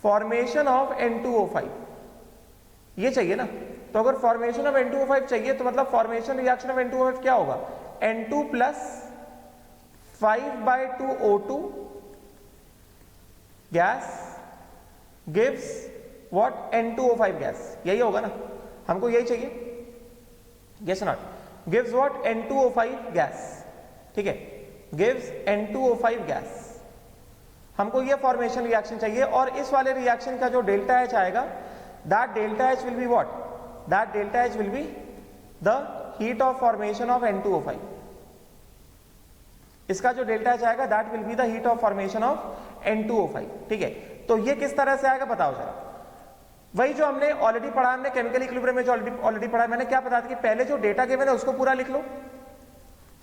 formation of N2O5 ये चाहिए ना। तो अगर फॉर्मेशन ऑफ N2O5 चाहिए तो मतलब फॉर्मेशन रिएक्शन ऑफ N2O5 क्या होगा, N2 plus 5/2 O2 gas gives what, N2O5 gas, यही होगा ना, हमको यही चाहिए, yes or not, gives what, N2O5 gas. ठीक है, gives N2O5 गैस, हमको ये फॉर्मेशन रिएक्शन चाहिए। और इस वाले रिएक्शन का जो डेल्टा H आएगा, that delta H will be what, that delta H will be the heat of formation of N2O5। इसका जो डेल्टा H आएगा that will be the heat of formation of N2O5। ठीक है, तो ये किस तरह से आएगा बताओ जरा। वही जो हमने ऑलरेडी पढ़ा, हमने केमिकल इक्विलिब्रियम में जो ऑलरेडी पढ़ा, मैंने क्या बताया था कि पहले जो डेटा गिवन है उसको पूरा लिख लो,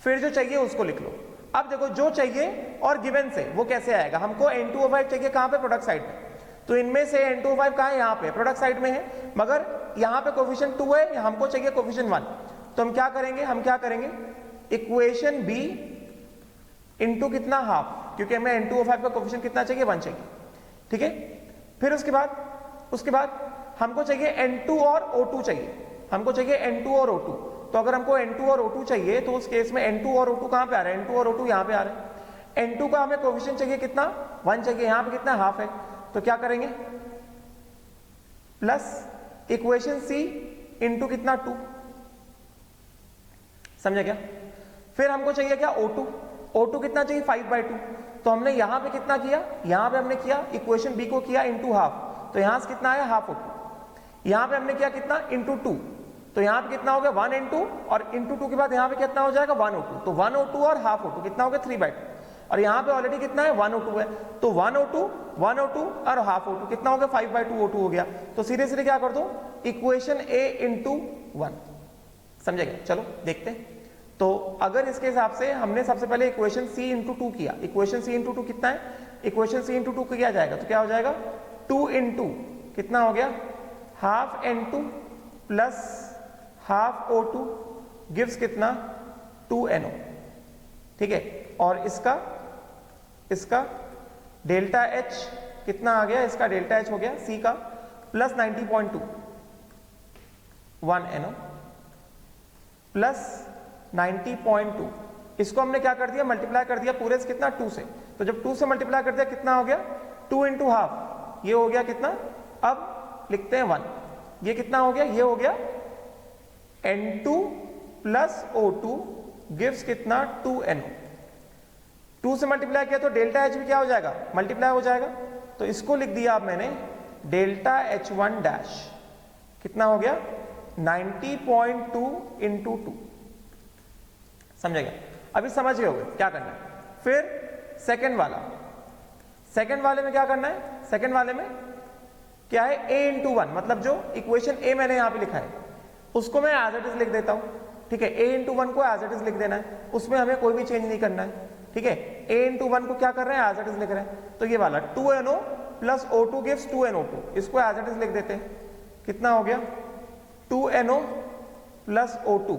फिर जो चाहिए उसको लिख लो। अब देखो जो चाहिए और गिवन से वो कैसे आएगा, हमको N2O5 चाहिए कहां पे, प्रोडक्ट साइड में, तो इनमें से N2O5 कहां है, यहां पे प्रोडक्ट साइड में है, मगर यहां पे कोफिशिएंट 2 है, हमको चाहिए कोफिशिएंट 1। तो हम क्या करेंगे, इक्वेशन बी इंटू कितना हाफ, क्योंकि हमें N2O5 का कोफिशिएंट कितना चाहिए, 1 चाहिए। ठीक है, फिर उसके बाद हमको चाहिए N2 और O2 चाहिए, हमको चाहिए N2 और O2। तो अगर हमको N2 और O2 चाहिए तो उस केस में N2 और O2 कहां पे आ रहा है, N2 और O2 यहां पे आ रहे हैं। N2 का हमें कोफिशिएंट चाहिए कितना, 1 चाहिए, यहां पे कितना हाफ है, तो क्या करेंगे प्लस इक्वेशन C इंटू कितना 2, समझे क्या। फिर हमको चाहिए क्या O2 कितना चाहिए 5/2, तो हमने यहां पे कितना किया, यहां पे हमने किया इक्वेशन B को किया इंटू हाफ, तो यहां से कितना आया हाफ O2। यहां पे हमने किया कितना इंटू 2, तो यहां पे कितना हो गया 1 N2, और इंटू 2 के बाद यहां पे कितना हो जाएगा 1 O2, तो 1 O2 और हाफ O2 कितना हो गया 3/2, और यहां पे ऑलरेडी कितना है 1 O2 है, तो 1 O2 और हाफ O2 कितना हो गया 5/2 O2 हो गया। तो सीधे सीधे क्या कर दो, इक्वेशन A इंटू 1, समझेगा। चलो देखते हैं। तो अगर इसके हिसाब से हमने सबसे पहले इक्वेशन C इंटू 2 किया, इक्वेशन C इंटू 2 कितना है, इक्वेशन C इंटू 2 किया जाएगा तो क्या हो जाएगा 2 इंटू कितना हो गया half N2 plus half O2 gives कितना 2NO। ठीक है, और इसका डेल्टा H कितना आ गया, इसका डेल्टा H हो गया C का प्लस 90.2 1NO प्लस 90.2, इसको हमने क्या कर दिया मल्टीप्लाई कर दिया पूरे से कितना 2 से, तो जब 2 से मल्टीप्लाई कर दिया कितना हो गया 2 इंटू हाफ, ये हो गया कितना, अब लिखते हैं 1, ये कितना हो गया, ये हो गया N2 प्लस O2 गिव्स कितना 2NO। 2 से मल्टीप्लाई किया तो डेल्टा H भी क्या हो जाएगा मल्टीप्लाई हो जाएगा, तो इसको लिख दिया अब मैंने डेल्टा H1 डैश कितना हो गया 90.2 इंटू 2, समझेगा। अभी समझ गए होगे क्या करना है। फिर सेकंड वाले में क्या करना है, सेकंड वाले में क्या है A इंटू 1, मतलब जो इक्वेशन A मैंने यहां पे लिखा है उसको मैं एज इट इज लिख देता हूं, ठीक है। a इंटू 1 को एज इट इज लिख देना है, उसमें हमें कोई भी चेंज नहीं करना है, ठीक है। a इंटू 1 को क्या कर रहे हैं, एज इट इज लिख रहे हैं। तो ये वाला 2NO plus O2 gives 2NO2, इसको एज इट इज लिख देते हैं। कितना हो गया 2NO प्लस O2,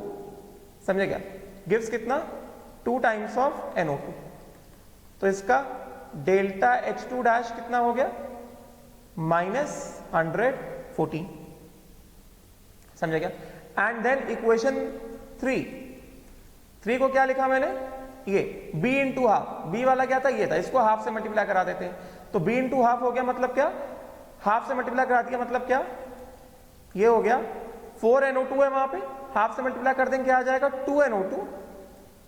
समझे क्या, गिव्स कितना 2 टाइम्स ऑफ NO2। तो इसका डेल्टा H2 डैश कितना हो गया -114, समझे क्या। एंड देन इक्वेशन 3 को क्या लिखा मैंने, ये b इंटू हाफ, बी वाला क्या था, ये था, इसको हाफ से मल्टीप्लाई करा देते हैं। तो b इंटू हाफ हो गया, मतलब क्या, हाफ से मल्टीप्लाई करा दिया, मतलब क्या, ये हो गया 4NO2 है वहां पे, हाफ से मल्टीप्लाई कर देंगे क्या आ जाएगा 2NO2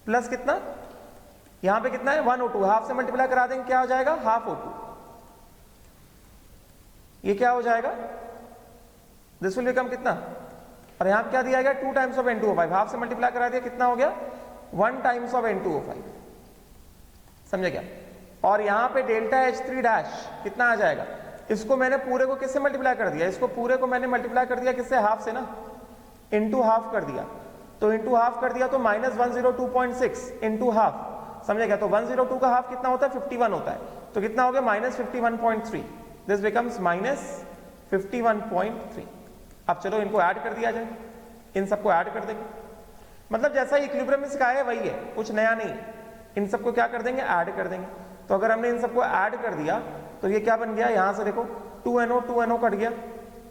प्लस कितना, यहां पे कितना है 1O2, हाफ से मल्टीप्लाई करा देंगे क्या हो जाएगा हाफ O2, ये क्या हो जाएगा, दिस विल बिकम कितना, और यहां क्या दिया गया 2 टाइम्स ऑफ N2O5, हाफ से मल्टीप्लाई करा दिया कितना हो गया 1 टाइम्स ऑफ N2O5, समझे क्या। और यहां पे डेल्टा H3 डैश कितना आ जाएगा, इसको मैंने पूरे को किससे मल्टीप्लाई कर दिया, इसको पूरे को मैंने मल्टीप्लाई कर दिया किससे, हाफ से ना, इंटू हाफ कर दिया। तो इंटू हाफ कर दिया तो -102.6 इंटू हाफ, समझे क्या। तो 102 का हाफ कितना होता है 51 होता है, तो कितना हो गया -51.3, दिस बिकम्स -51.3। अब चलो इनको ऐड कर दिया जाए, इन सबको ऐड कर देंगे, मतलब जैसा इक्विलिब्रियम में सिखाया है वही है, कुछ नया नहीं। इन सबको क्या कर देंगे, ऐड कर देंगे। तो अगर हमने इन सबको ऐड कर दिया तो ये क्या बन गया, यहां से देखो 2NO कट गया,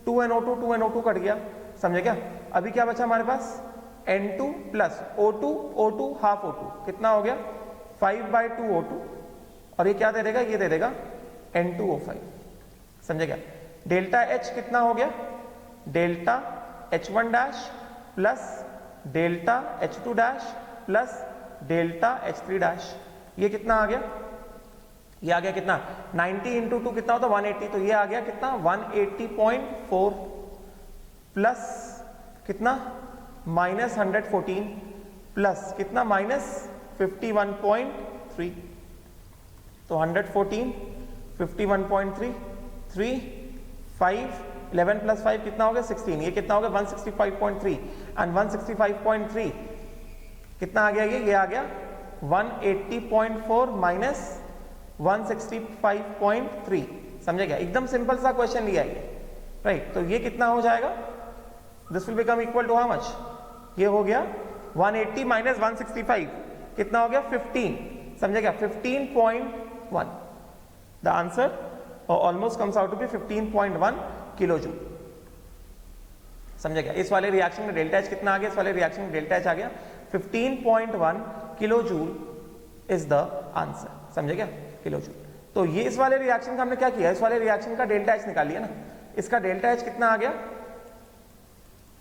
2NO2 कट गया, समझे क्या। अभी क्या बचा हमारे पास N2 plus O2 half O2, कितना हो गया 5/2 O2, और ये क्या दे देगा, ये दे देगा N2O5, समझे क्या। डेल्टा H कितना हो गया, delta H1 dash plus delta H2 dash plus delta H3 dash, ये कितना आ गया, ये आ गया कितना 90 इंटू 2 कितना होता 180, तो ये आ गया कितना 180.4 प्लस कितना -114 प्लस कितना -51.3, तो 114 51.3 3 5 11 प्लस 5 कितना हो गया 16, ये कितना हो गया 165.3, एंड 165.3 कितना आ गया, ये आ गया 180.4 माइनस 165.3, समझे क्या। एकदम सिंपल सा क्वेश्चन लिया है, राइट। तो ये कितना हो जाएगा, this will become equal to how much, ये हो गया 180 माइनस 165 कितना हो गया 15, समझे क्या 15.1। The answer almost comes out to be 15.1 kilo joule, समझे क्या। इस वाले रिएक्शन में डेल्टा एच कितना आ गया, इस वाले रिएक्शन में डेल्टा एच आ गया 15.1 kilo joule is the answer, समझे क्या, किलो जूल। तो ये इस वाले रिएक्शन का हमने क्या किया, इस वाले रिएक्शन का डेल्टा एच निकाल लिया ना, इसका डेल्टा एच कितना आ गया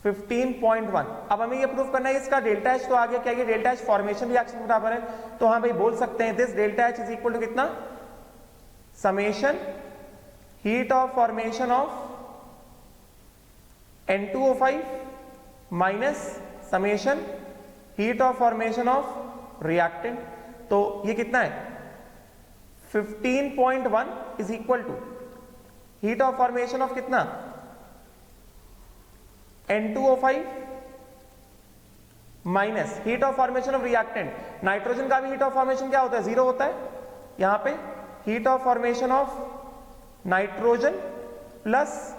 15.1। अब हमें ये प्रूफ करना है इसका डेल्टा एच तो आ गया, क्या ये डेल्टा एच फॉर्मेशन रिएक्शन के बराबर है, तो हाँ भाई बोल सकते हैं this delta H is equal to कितना, summation heat of formation of N2O5 minus summation heat of formation of reactant. तो ये कितना है 15.1 is equal to heat of formation of कितना N2O5 minus heat of formation of reactant. Nitrogen का भी हीट ऑफ फॉर्मेशन क्या होता है, 0 होता है। यहां पे heat of formation of nitrogen plus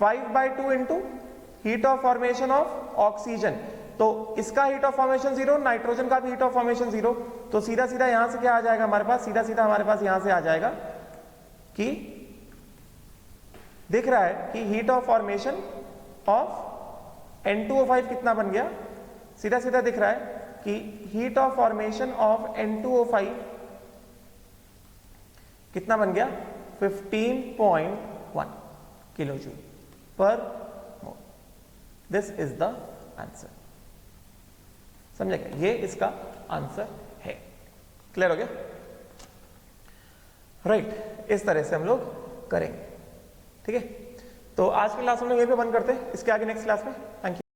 5/2 into heat of formation of oxygen. तो इसका हीट ऑफ फॉर्मेशन 0, नाइट्रोजन का भी हीट ऑफ फॉर्मेशन 0। तो सीधा सीधा यहां से क्या आ जाएगा हमारे पास, सीधा सीधा हमारे पास यहां से आ जाएगा कि दिख रहा है कि heat of formation of N2O5 कितना बन गया, सीधा सीधा दिख रहा है कि heat of formation of N2O5 कितना बन गया 15.1 kilo joule per mole. This is the answer, समझे क्या, ये इसका आंसर है। क्लियर हो गया, राइट। इस तरह से हम लोग करेंगे, ठीक है। तो आज की क्लास हम लोग यहीं पे बंद करते हैं, इसके आगे नेक्स्ट क्लास में। Thank you.